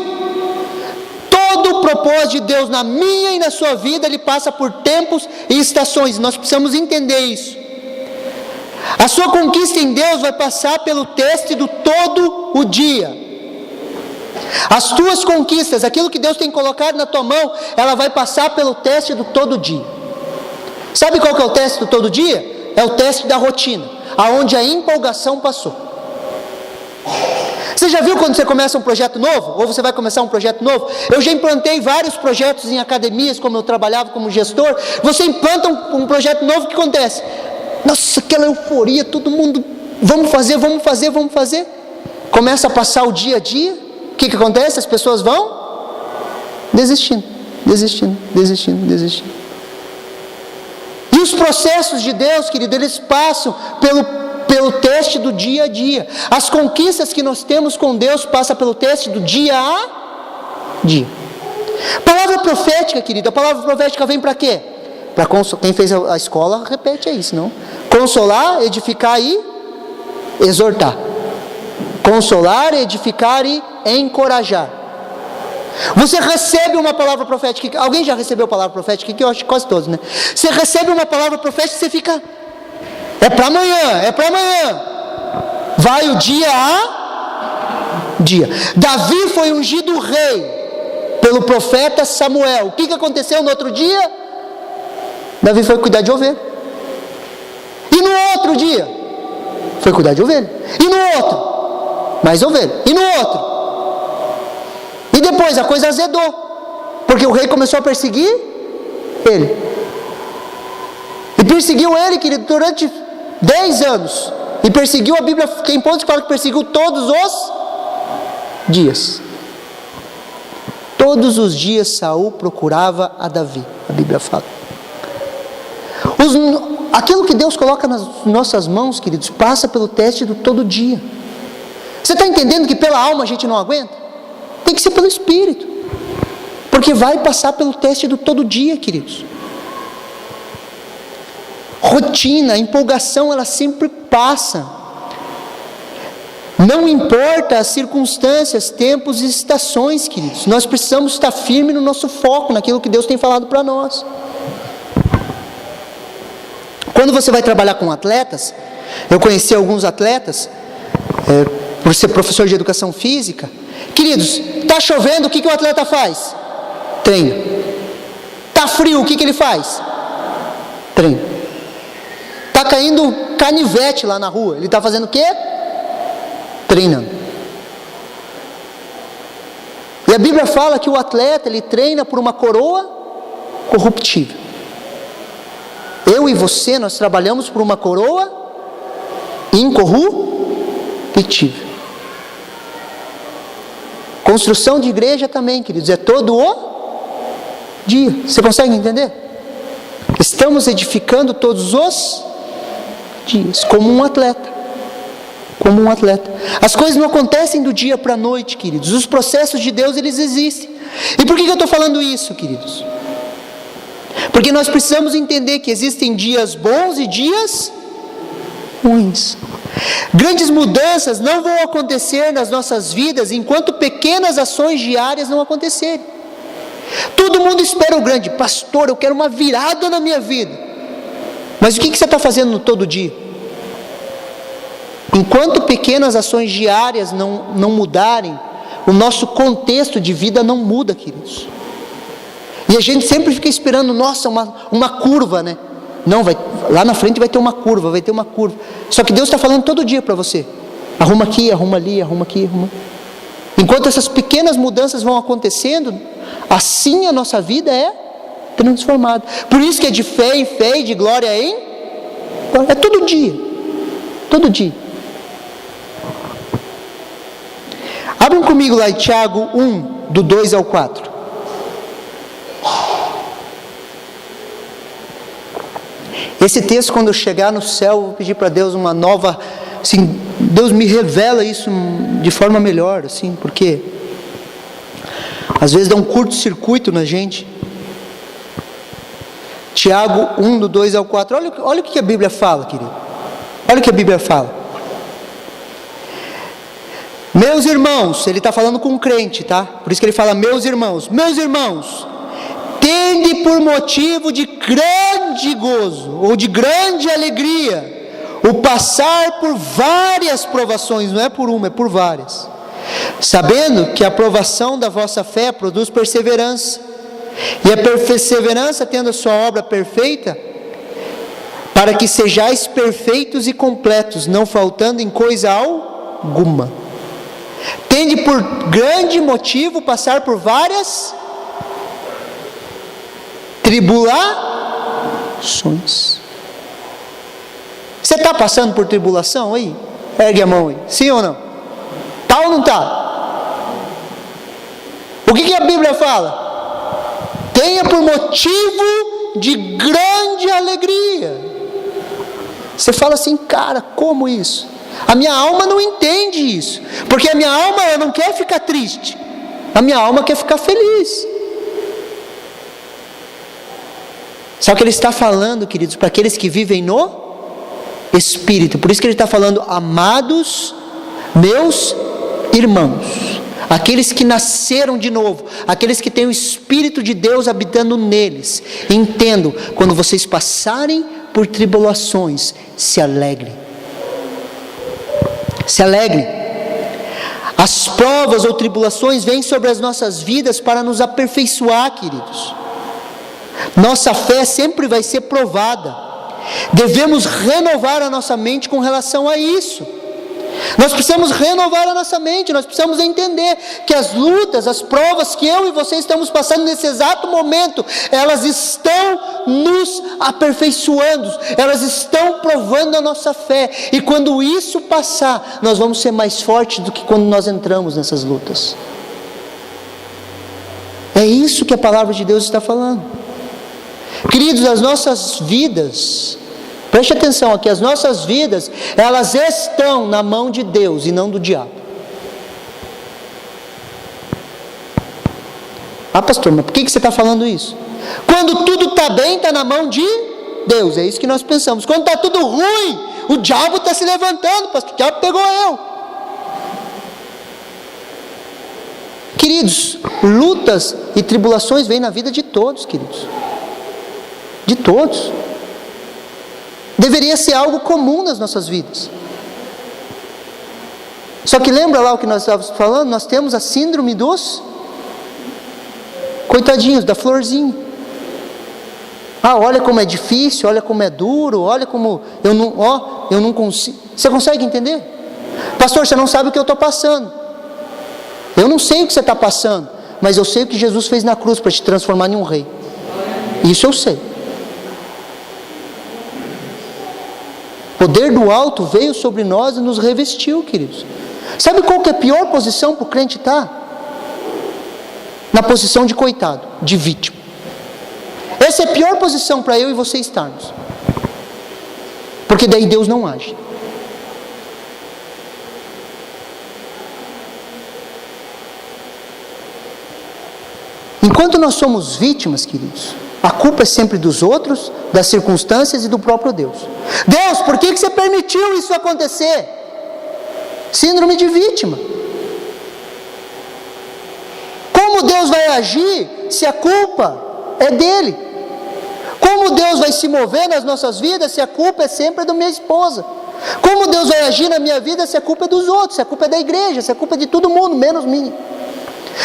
Todo o propósito de Deus na minha e na sua vida, ele passa por tempos e estações. Nós precisamos entender isso. A sua conquista em Deus vai passar pelo teste do todo o dia. As tuas conquistas, aquilo que Deus tem colocado na tua mão, ela vai passar pelo teste do todo dia. Sabe qual que é o teste do todo dia? É o teste da rotina, aonde a empolgação passou. Você já viu quando você começa um projeto novo? Ou você vai começar um projeto novo? Eu já implantei vários projetos em academias, como eu trabalhava como gestor. Você implanta um projeto novo, o que acontece? Nossa, aquela euforia, todo mundo, vamos fazer. Começa a passar o dia a dia, o que acontece? As pessoas vão desistindo. E os processos de Deus, querido, eles passam pelo teste do dia a dia. As conquistas que nós temos com Deus passam pelo teste do dia a dia. Palavra profética, querido, a palavra profética vem para quê? Para quem fez a escola, repete aí, senão. Consolar, edificar e exortar. Consolar, edificar e encorajar. Você recebe uma palavra profética. Alguém já recebeu palavra profética? Que eu acho que quase todos, né? Você recebe uma palavra profética e você fica... É para amanhã. Vai o dia a dia. Davi foi ungido rei pelo profeta Samuel. O que aconteceu no outro dia? Davi foi cuidar de ovelha. E no outro dia? Foi cuidar de ovelha. E no outro? Mais ovelha. E no outro? E depois a coisa azedou. Porque o rei começou a perseguir ele. E perseguiu ele, querido, durante 10 anos. E perseguiu, a Bíblia, tem pontos que falam que perseguiu todos os dias. Todos os dias Saul procurava a Davi. A Bíblia fala. Aquilo que Deus coloca nas nossas mãos, queridos, passa pelo teste do todo dia. Você está entendendo que pela alma a gente não aguenta? Tem que ser pelo Espírito. Porque vai passar pelo teste do todo dia, queridos. Rotina, empolgação, ela sempre passa. Não importa as circunstâncias, tempos e estações, queridos. Nós precisamos estar firmes no nosso foco, naquilo que Deus tem falado para nós. Quando você vai trabalhar com atletas, eu conheci alguns atletas, por ser professor de educação física. Queridos, está chovendo, o que o atleta faz? Treina. Está frio, o que ele faz? Treina. Está caindo canivete lá na rua, ele está fazendo o quê? Treinando. E a Bíblia fala que o atleta, ele treina por uma coroa corruptível. Eu e você, nós trabalhamos por uma coroa incorruptível. Construção de igreja também, queridos, é todo o dia. Você consegue entender? Estamos edificando todos os dias, como um atleta. Como um atleta. As coisas não acontecem do dia para a noite, queridos. Os processos de Deus, eles existem. E por que eu estou falando isso, queridos? Porque nós precisamos entender que existem dias bons e dias ruins. Grandes mudanças não vão acontecer nas nossas vidas enquanto pequenas ações diárias não acontecerem. Todo mundo espera o grande. Pastor, eu quero uma virada na minha vida. Mas o que você está fazendo todo dia? Enquanto pequenas ações diárias não mudarem, o nosso contexto de vida não muda, queridos. E a gente sempre fica esperando, nossa, uma curva, né? Não, lá na frente vai ter uma curva, vai ter uma curva. Só que Deus está falando todo dia para você. Arruma aqui, arruma ali, arruma aqui, arruma. Enquanto essas pequenas mudanças vão acontecendo, assim a nossa vida é transformada. Por isso que é de fé em fé e de glória em glória. É todo dia. Todo dia. Abram comigo lá em Tiago 1, do 2 ao 4. Esse texto, quando eu chegar no céu, eu vou pedir para Deus uma nova, assim, Deus me revela isso de forma melhor, assim, porque às vezes dá um curto-circuito na gente. Tiago 1, do 2 ao 4, olha o que a Bíblia fala, querido. Olha o que a Bíblia fala. Meus irmãos, ele está falando com um crente, tá? Por isso que ele fala, meus irmãos, tende por motivo de grande gozo, ou de grande alegria, o passar por várias provações, não é por uma, é por várias, sabendo que a provação da vossa fé produz perseverança, e a perseverança tendo a sua obra perfeita, para que sejais perfeitos e completos, não faltando em coisa alguma. Tende por grande motivo passar por várias tribulações. Você está passando por tribulação aí? Ergue a mão aí. Sim ou não? Está ou não está? O que a Bíblia fala? Tenha por motivo de grande alegria. Você fala assim, cara, como isso? A minha alma não entende isso, porque a minha alma ela não quer ficar triste, a minha alma quer ficar feliz. Só que ele está falando, queridos, para aqueles que vivem no Espírito. Por isso que ele está falando, amados meus irmãos, aqueles que nasceram de novo, aqueles que têm o Espírito de Deus habitando neles. Entendam, quando vocês passarem por tribulações, se alegrem. Se alegre. As provas ou tribulações vêm sobre as nossas vidas para nos aperfeiçoar, queridos. Nossa fé sempre vai ser provada. Devemos renovar a nossa mente com relação a isso. Nós precisamos renovar a nossa mente, nós precisamos entender que as lutas, as provas que eu e você estamos passando nesse exato momento, elas estão nos aperfeiçoando, elas estão provando a nossa fé, e quando isso passar, nós vamos ser mais fortes do que quando nós entramos nessas lutas. É isso que a palavra de Deus está falando. Queridos, as nossas vidas, preste atenção aqui, as nossas vidas, elas estão na mão de Deus e não do diabo. Ah, pastor, mas por que você está falando isso? Quando tudo está bem, está na mão de Deus. É isso que nós pensamos. Quando está tudo ruim, o diabo está se levantando, pastor, o diabo pegou eu. Queridos, lutas e tribulações vêm na vida de todos, queridos. De todos. Deveria ser algo comum nas nossas vidas. Só que lembra lá o que nós estávamos falando? Nós temos a síndrome dos coitadinhos, da florzinha. Olha como é difícil, olha como é duro, olha como eu não consigo. Você consegue entender? Pastor, você não sabe o que eu estou passando. Eu não sei o que você está passando, mas eu sei o que Jesus fez na cruz para te transformar em um rei. Isso eu sei. O poder do alto veio sobre nós e nos revestiu, queridos. Sabe qual que é a pior posição para o crente estar? Na posição de coitado, de vítima. Essa é a pior posição para eu e você estarmos. Porque daí Deus não age. Enquanto nós somos vítimas, queridos, a culpa é sempre dos outros, das circunstâncias e do próprio Deus. Deus, por que você permitiu isso acontecer? Síndrome de vítima. Como Deus vai agir se a culpa é dele? Como Deus vai se mover nas nossas vidas se a culpa é sempre da minha esposa? Como Deus vai agir na minha vida se a culpa é dos outros, se a culpa é da igreja, se a culpa é de todo mundo, menos minha?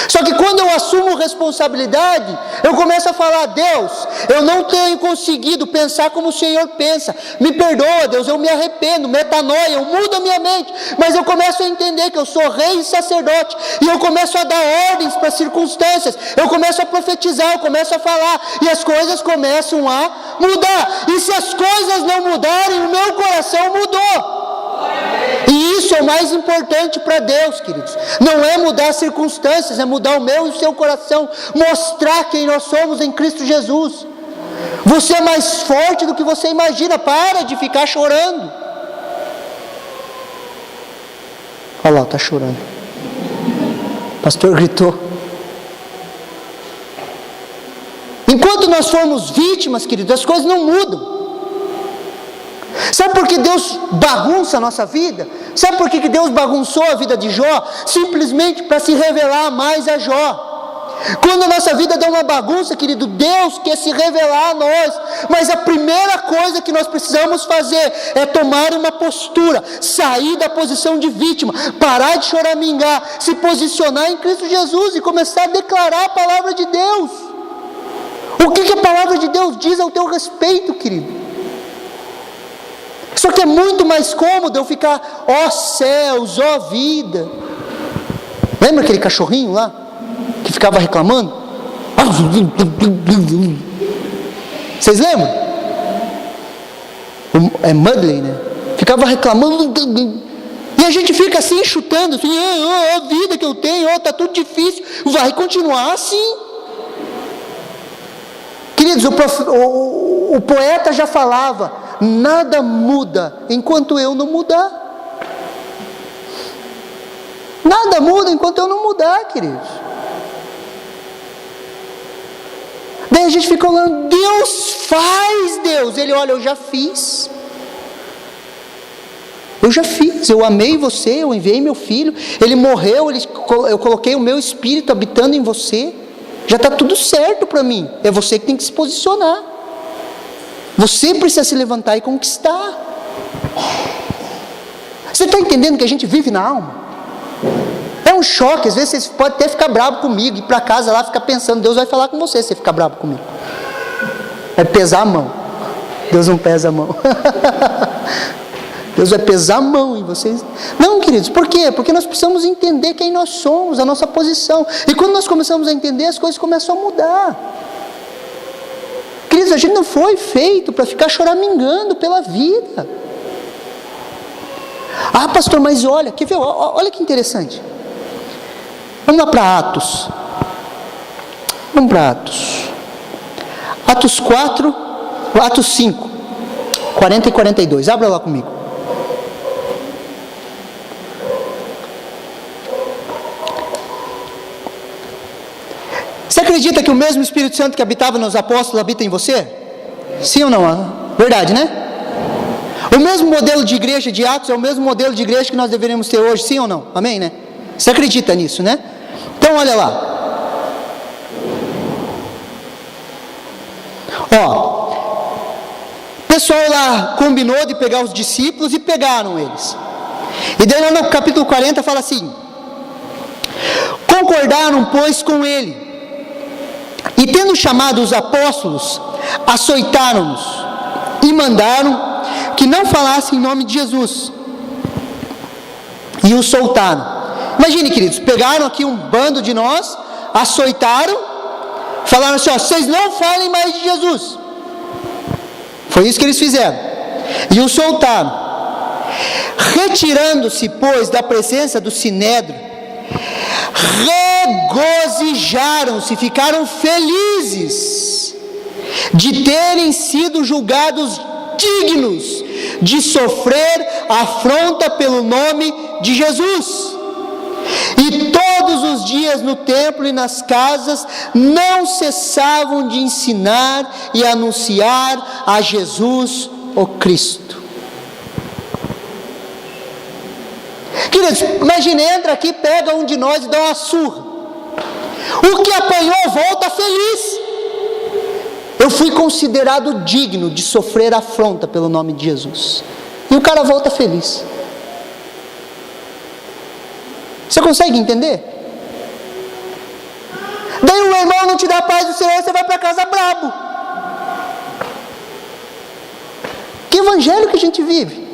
Só que quando eu assumo responsabilidade, eu começo a falar: Deus, eu não tenho conseguido pensar como o Senhor pensa, me perdoa, Deus, eu me arrependo, metanoia, eu mudo a minha mente, mas eu começo a entender que eu sou rei e sacerdote, e eu começo a dar ordens para as circunstâncias, eu começo a profetizar, eu começo a falar, e as coisas começam a mudar. E se as coisas não mudarem, o meu coração mudou. E isso é o mais importante para Deus, queridos. Não é mudar as circunstâncias, é mudar o meu e o seu coração, mostrar quem nós somos em Cristo Jesus. Você é mais forte do que você imagina. Para de ficar chorando. Olha lá, está chorando. O pastor gritou. Enquanto nós formos vítimas, queridos, as coisas não mudam. Sabe por que Deus bagunça a nossa vida? Sabe por que Deus bagunçou a vida de Jó? Simplesmente para se revelar mais a Jó. Quando a nossa vida dá uma bagunça, querido, Deus quer se revelar a nós. Mas a primeira coisa que nós precisamos fazer é tomar uma postura, sair da posição de vítima, parar de choramingar, se posicionar em Cristo Jesus e começar a declarar a palavra de Deus. O que a palavra de Deus diz ao teu respeito, querido? Só que é muito mais cômodo eu ficar, ó céus, ó vida. Lembra aquele cachorrinho lá, que ficava reclamando? Vocês lembram? É Mudley, né? Ficava reclamando. E a gente fica assim, chutando, assim, a vida que eu tenho, está tudo difícil. Vai continuar assim. Queridos, o poeta já falava: nada muda enquanto eu não mudar. Nada muda enquanto eu não mudar, queridos. Daí a gente fica olhando: Deus faz, Deus. Ele: olha, eu já fiz. Eu já fiz, eu amei você, eu enviei meu filho, ele morreu, eu coloquei o meu espírito habitando em você. Já está tudo certo para mim. É você que tem que se posicionar. Você precisa se levantar e conquistar. Você está entendendo que a gente vive na alma? É um choque. Às vezes você pode até ficar bravo comigo, ir para casa lá, ficar pensando: Deus vai falar com você se você ficar bravo comigo. Vai pesar a mão. Deus não pesa a mão. Deus vai pesar a mão em vocês. Não, queridos, por quê? Porque nós precisamos entender quem nós somos, a nossa posição. E quando nós começamos a entender, as coisas começam a mudar. Queridos, a gente não foi feito para ficar choramingando pela vida. Ah, pastor, mas olha, quer ver? Olha que interessante. Vamos lá para Atos. Vamos para Atos. Atos 4, Atos 5, 40 e 42. Abra lá comigo. Você acredita que o mesmo Espírito Santo que habitava nos apóstolos habita em você? Sim ou não? Verdade, né? O mesmo modelo de igreja de Atos é o mesmo modelo de igreja que nós deveríamos ter hoje, sim ou não? Amém, né? Você acredita nisso, né? Então olha lá. Ó, o pessoal lá combinou de pegar os discípulos e pegaram eles. E daí lá no capítulo 40 fala assim: concordaram, pois, com ele, e tendo chamado os apóstolos, açoitaram-nos e mandaram que não falassem em nome de Jesus, e os soltaram. Imagine, queridos, pegaram aqui um bando de nós, açoitaram, falaram assim: ó, vocês não falem mais de Jesus. Foi isso que eles fizeram, e os soltaram. Retirando-se, pois, da presença do sinédrio, regozijaram-se, ficaram felizes de terem sido julgados dignos de sofrer afronta pelo nome de Jesus. E todos os dias no templo e nas casas não cessavam de ensinar e anunciar a Jesus o Cristo. Queridos, imagine, entra aqui, pega um de nós e dá uma surra. O que apanhou volta feliz. Eu fui considerado digno de sofrer afronta pelo nome de Jesus. E o cara volta feliz. Você consegue entender? Daí o irmão não te dá a paz do Senhor, você vai para casa brabo. Que evangelho que a gente vive?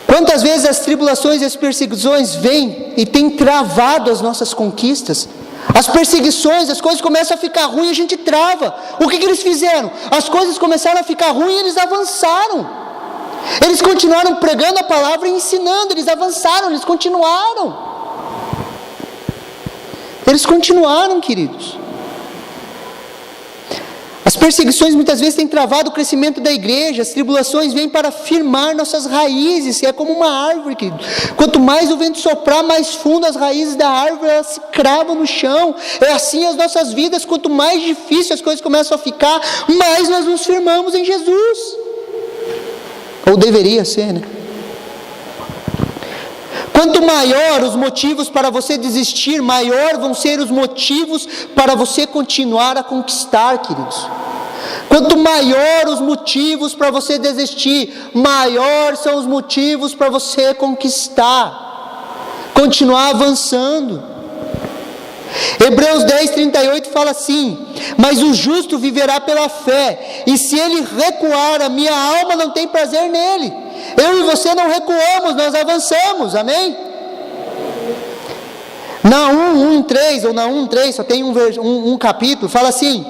Quantas vezes as tribulações e as perseguições vêm e têm travado as nossas conquistas? As perseguições, as coisas começam a ficar ruins e a gente trava. O que eles fizeram? As coisas começaram a ficar ruins e eles avançaram. Eles continuaram pregando a palavra e ensinando, eles avançaram, eles continuaram. Eles continuaram, queridos. As perseguições muitas vezes têm travado o crescimento da igreja. As tribulações vêm para firmar nossas raízes, que é como uma árvore, querido. Quanto mais o vento soprar, mais fundo as raízes da árvore elas se cravam no chão. É assim as nossas vidas. Quanto mais difícil as coisas começam a ficar, mais nós nos firmamos em Jesus. Ou deveria ser, né? Quanto maior os motivos para você desistir, maior vão ser os motivos para você continuar a conquistar, queridos. Quanto maior os motivos para você desistir, maior são os motivos para você conquistar, continuar avançando. Hebreus 10:38 fala assim: mas o justo viverá pela fé, e se ele recuar, a minha alma não tem prazer nele. Eu e você não recuamos, nós avançamos, amém? Naum 1:3, ou Naum 3, só tem um capítulo, fala assim: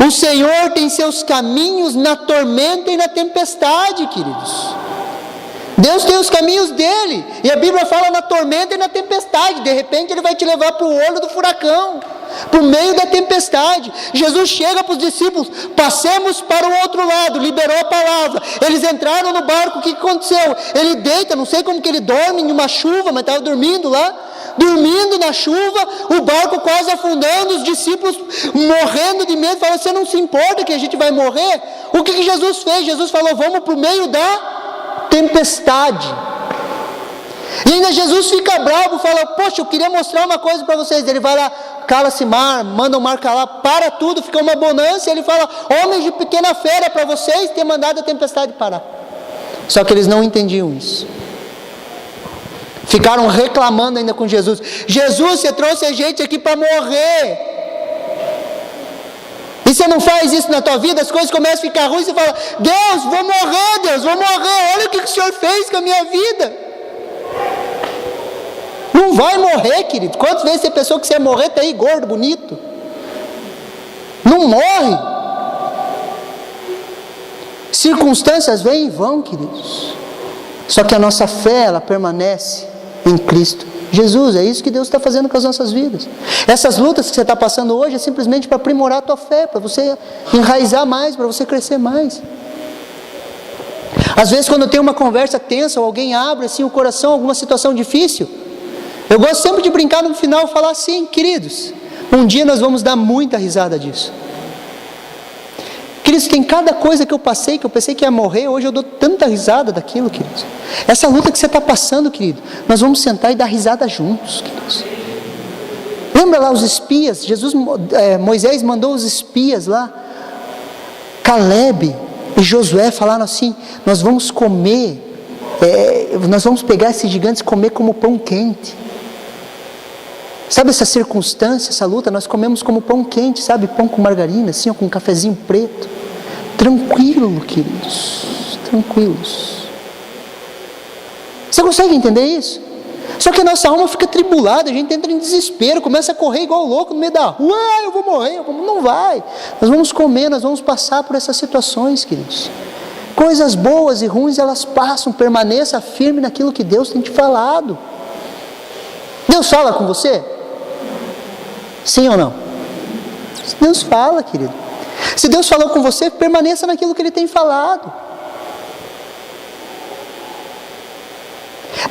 o Senhor tem seus caminhos na tormenta e na tempestade, queridos. Deus tem os caminhos dele, e a Bíblia fala na tormenta e na tempestade. De repente ele vai te levar para o olho do furacão, para o meio da tempestade. Jesus chega para os discípulos: passemos para o outro lado, liberou a palavra. Eles entraram no barco, o que aconteceu? Ele deita, não sei como que ele dorme em uma chuva, mas estava dormindo lá, dormindo na chuva, o barco quase afundando, os discípulos morrendo de medo, falando: você não se importa que a gente vai morrer? O que Jesus fez? Jesus falou: vamos para o meio da tempestade. E ainda Jesus fica bravo, fala: poxa, eu queria mostrar uma coisa para vocês. Ele vai lá, cala-se mar, manda o mar calar, para tudo, fica uma bonança. Ele fala: homens de pequena fé, era para vocês ter mandado a tempestade parar. Só que eles não entendiam isso. Ficaram reclamando ainda com Jesus: Jesus, você trouxe a gente aqui para morrer. E você não faz isso na tua vida, as coisas começam a ficar ruins, você fala: Deus, vou morrer, Deus, vou morrer, olha o que o Senhor fez com a minha vida. Não vai morrer, querido. Quantas vezes você pensou que você ia morrer, tá aí gordo, bonito? Não morre. Circunstâncias vêm e vão, queridos. Só que a nossa fé, ela permanece em Cristo Jesus. É isso que Deus está fazendo com as nossas vidas. Essas lutas que você está passando hoje é simplesmente para aprimorar a tua fé, para você enraizar mais, para você crescer mais. Às vezes, quando tem uma conversa tensa, ou alguém abre assim o coração, alguma situação difícil, eu gosto sempre de brincar no final e falar assim: queridos, um dia nós vamos dar muita risada disso. Queridos, tem cada coisa que eu passei, que eu pensei que ia morrer, hoje eu dou tanta risada daquilo, queridos. Essa luta que você está passando, querido, nós vamos sentar e dar risada juntos, queridos. Lembra lá os espias? Moisés mandou os espias lá. Caleb e Josué falaram assim: nós vamos comer, nós vamos pegar esses gigantes e comer como pão quente. Sabe essa circunstância, essa luta? Nós comemos como pão quente, sabe? Pão com margarina, assim, ou com um cafezinho preto. Tranquilo, queridos. Tranquilos. Você consegue entender isso? Só que a nossa alma fica tribulada, a gente entra em desespero, começa a correr igual louco no meio da rua. Eu vou morrer, não vai. Nós vamos comer, nós vamos passar por essas situações, queridos. Coisas boas e ruins, elas passam. Permaneça firme naquilo que Deus tem te falado. Deus fala com você? Sim ou não? Deus fala, querido. Se Deus falou com você, permaneça naquilo que Ele tem falado.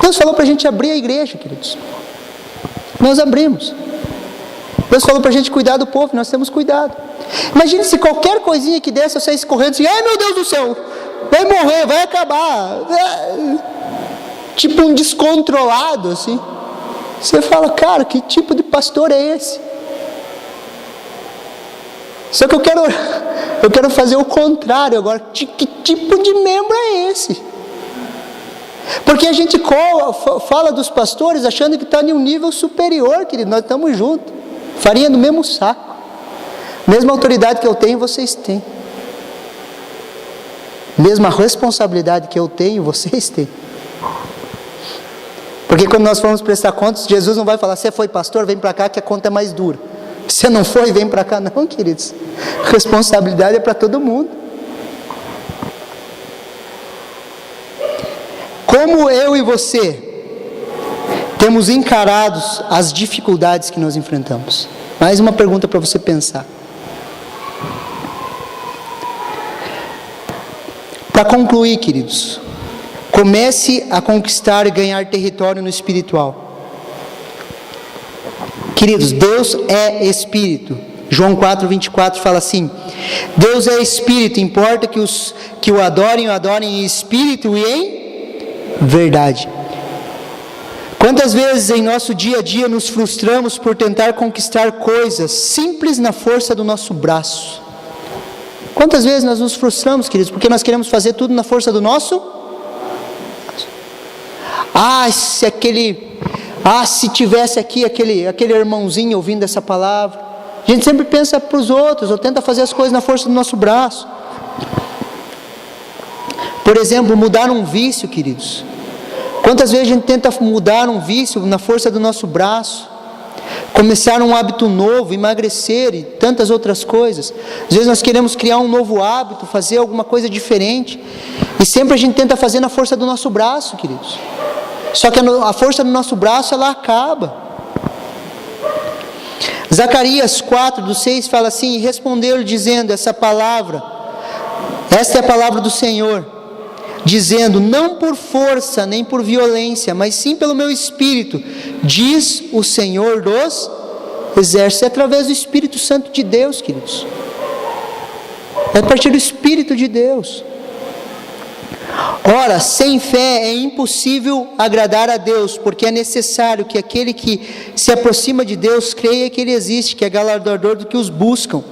Deus falou para a gente abrir a igreja, queridos. Nós abrimos. Deus falou para a gente cuidar do povo, nós temos cuidado. Imagine se qualquer coisinha que desse, eu saísse correndo assim: ai meu Deus do céu, vai morrer, vai acabar. Tipo um descontrolado assim. Você fala: cara, que tipo de pastor é esse? Só que eu quero fazer o contrário agora. Que tipo de membro é esse? Porque a gente fala dos pastores achando que está em um nível superior, querido. Nós estamos juntos, farinha do mesmo saco. Mesma autoridade que eu tenho, vocês têm. Mesma responsabilidade que eu tenho, vocês têm. Porque quando nós formos prestar contas, Jesus não vai falar: você foi pastor, vem para cá que a conta é mais dura. Você não foi, vem para cá. Não, queridos. Responsabilidade é para todo mundo. Como eu e você temos encarado as dificuldades que nós enfrentamos? Mais uma pergunta para você pensar. Para concluir, queridos, comece a conquistar e ganhar território no espiritual. Queridos, Deus é Espírito. João 4:24 fala assim: Deus é Espírito, importa que os que o adorem em Espírito e em verdade. Quantas vezes em nosso dia a dia nos frustramos por tentar conquistar coisas simples na força do nosso braço? Quantas vezes nós nos frustramos, queridos, porque nós queremos fazer tudo na força do nosso? Se tivesse aqui aquele irmãozinho ouvindo essa palavra. A gente sempre pensa para os outros, ou tenta fazer as coisas na força do nosso braço. Por exemplo, mudar um vício, queridos. Quantas vezes a gente tenta mudar um vício na força do nosso braço? Começar um hábito novo, emagrecer e tantas outras coisas. Às vezes nós queremos criar um novo hábito, fazer alguma coisa diferente. E sempre a gente tenta fazer na força do nosso braço, queridos. Só que a força do nosso braço, ela acaba. Zacarias 4:6 fala assim: e respondeu-lhe dizendo esta é a palavra do Senhor, dizendo: não por força nem por violência, mas sim pelo meu Espírito, diz o Senhor dos Exércitos. É através do Espírito Santo de Deus, queridos. É a partir do Espírito de Deus. Ora, sem fé é impossível agradar a Deus, porque é necessário que aquele que se aproxima de Deus creia que Ele existe, que é galardoador do que os buscam.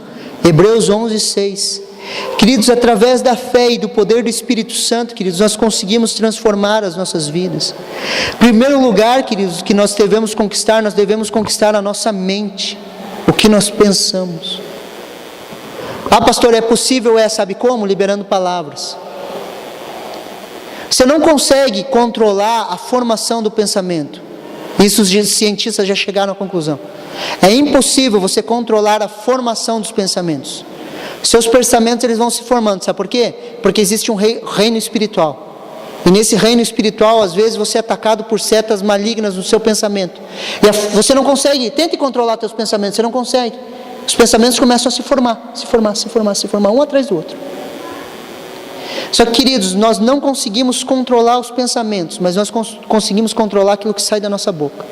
Hebreus 11:6. Queridos, através da fé e do poder do Espírito Santo, queridos, nós conseguimos transformar as nossas vidas. Em primeiro lugar, queridos, que nós devemos conquistar a nossa mente, o que nós pensamos. Pastor, é possível? Sabe como? Liberando palavras. Você não consegue controlar a formação do pensamento. Isso os cientistas já chegaram à conclusão. É impossível você controlar a formação dos pensamentos. Seus pensamentos, eles vão se formando. Sabe por quê? Porque existe um reino espiritual. E nesse reino espiritual, às vezes, você é atacado por setas malignas no seu pensamento. E você não consegue, tente controlar seus pensamentos, você não consegue. Os pensamentos começam a se formar, um atrás do outro. Só que, queridos, nós não conseguimos controlar os pensamentos, mas nós conseguimos controlar aquilo que sai da nossa boca.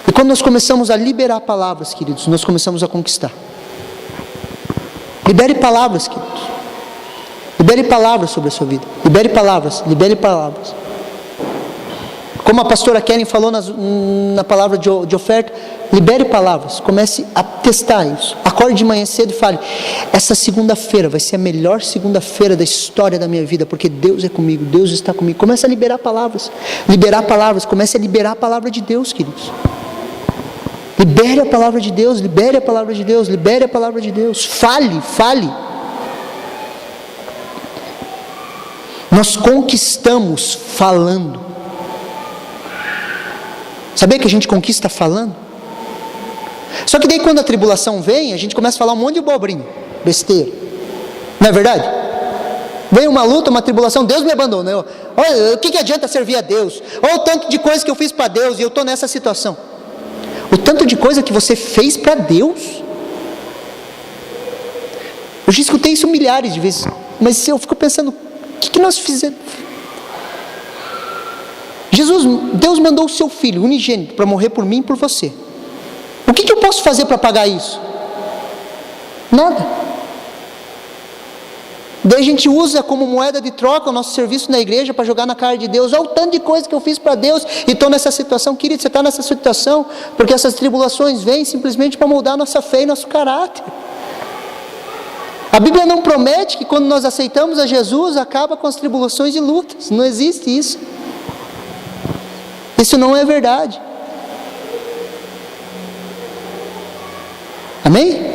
E quando nós começamos a liberar palavras, queridos, nós começamos a conquistar. Libere palavras, queridos. Libere palavras sobre a sua vida. Libere palavras, libere palavras. Como a pastora Kellen falou na palavra de oferta, libere palavras, comece a testar isso. Acorde de manhã cedo e fale: essa segunda-feira vai ser a melhor segunda-feira da história da minha vida, porque Deus é comigo, Deus está comigo. Comece a liberar palavras, comece a liberar a palavra de Deus, queridos. Libere a palavra de Deus, libere a palavra de Deus, libere a palavra de Deus. Fale. Nós conquistamos falando. Sabia que a gente conquista falando? Só que daí quando a tribulação vem, a gente começa a falar um monte de bobrinho, besteira. Não é verdade? Vem uma luta, uma tribulação, Deus me abandonou. Olha, o que adianta servir a Deus? Olha o tanto de coisa que eu fiz para Deus e eu estou nessa situação. O tanto de coisa que você fez para Deus. Eu já escutei isso milhares de vezes, mas eu fico pensando, o que nós fizemos? Deus mandou o seu Filho unigênito para morrer por mim e por você. O que eu posso fazer para pagar isso? Nada. Daí a gente usa como moeda de troca o nosso serviço na igreja para jogar na cara de Deus. Olha o tanto de coisa que eu fiz para Deus e estou nessa situação. Querido, você está nessa situação porque essas tribulações vêm simplesmente para moldar nossa fé e nosso caráter. A Bíblia não promete que quando nós aceitamos a Jesus, acaba com as tribulações e lutas. Não existe isso. Isso não é verdade. Amém?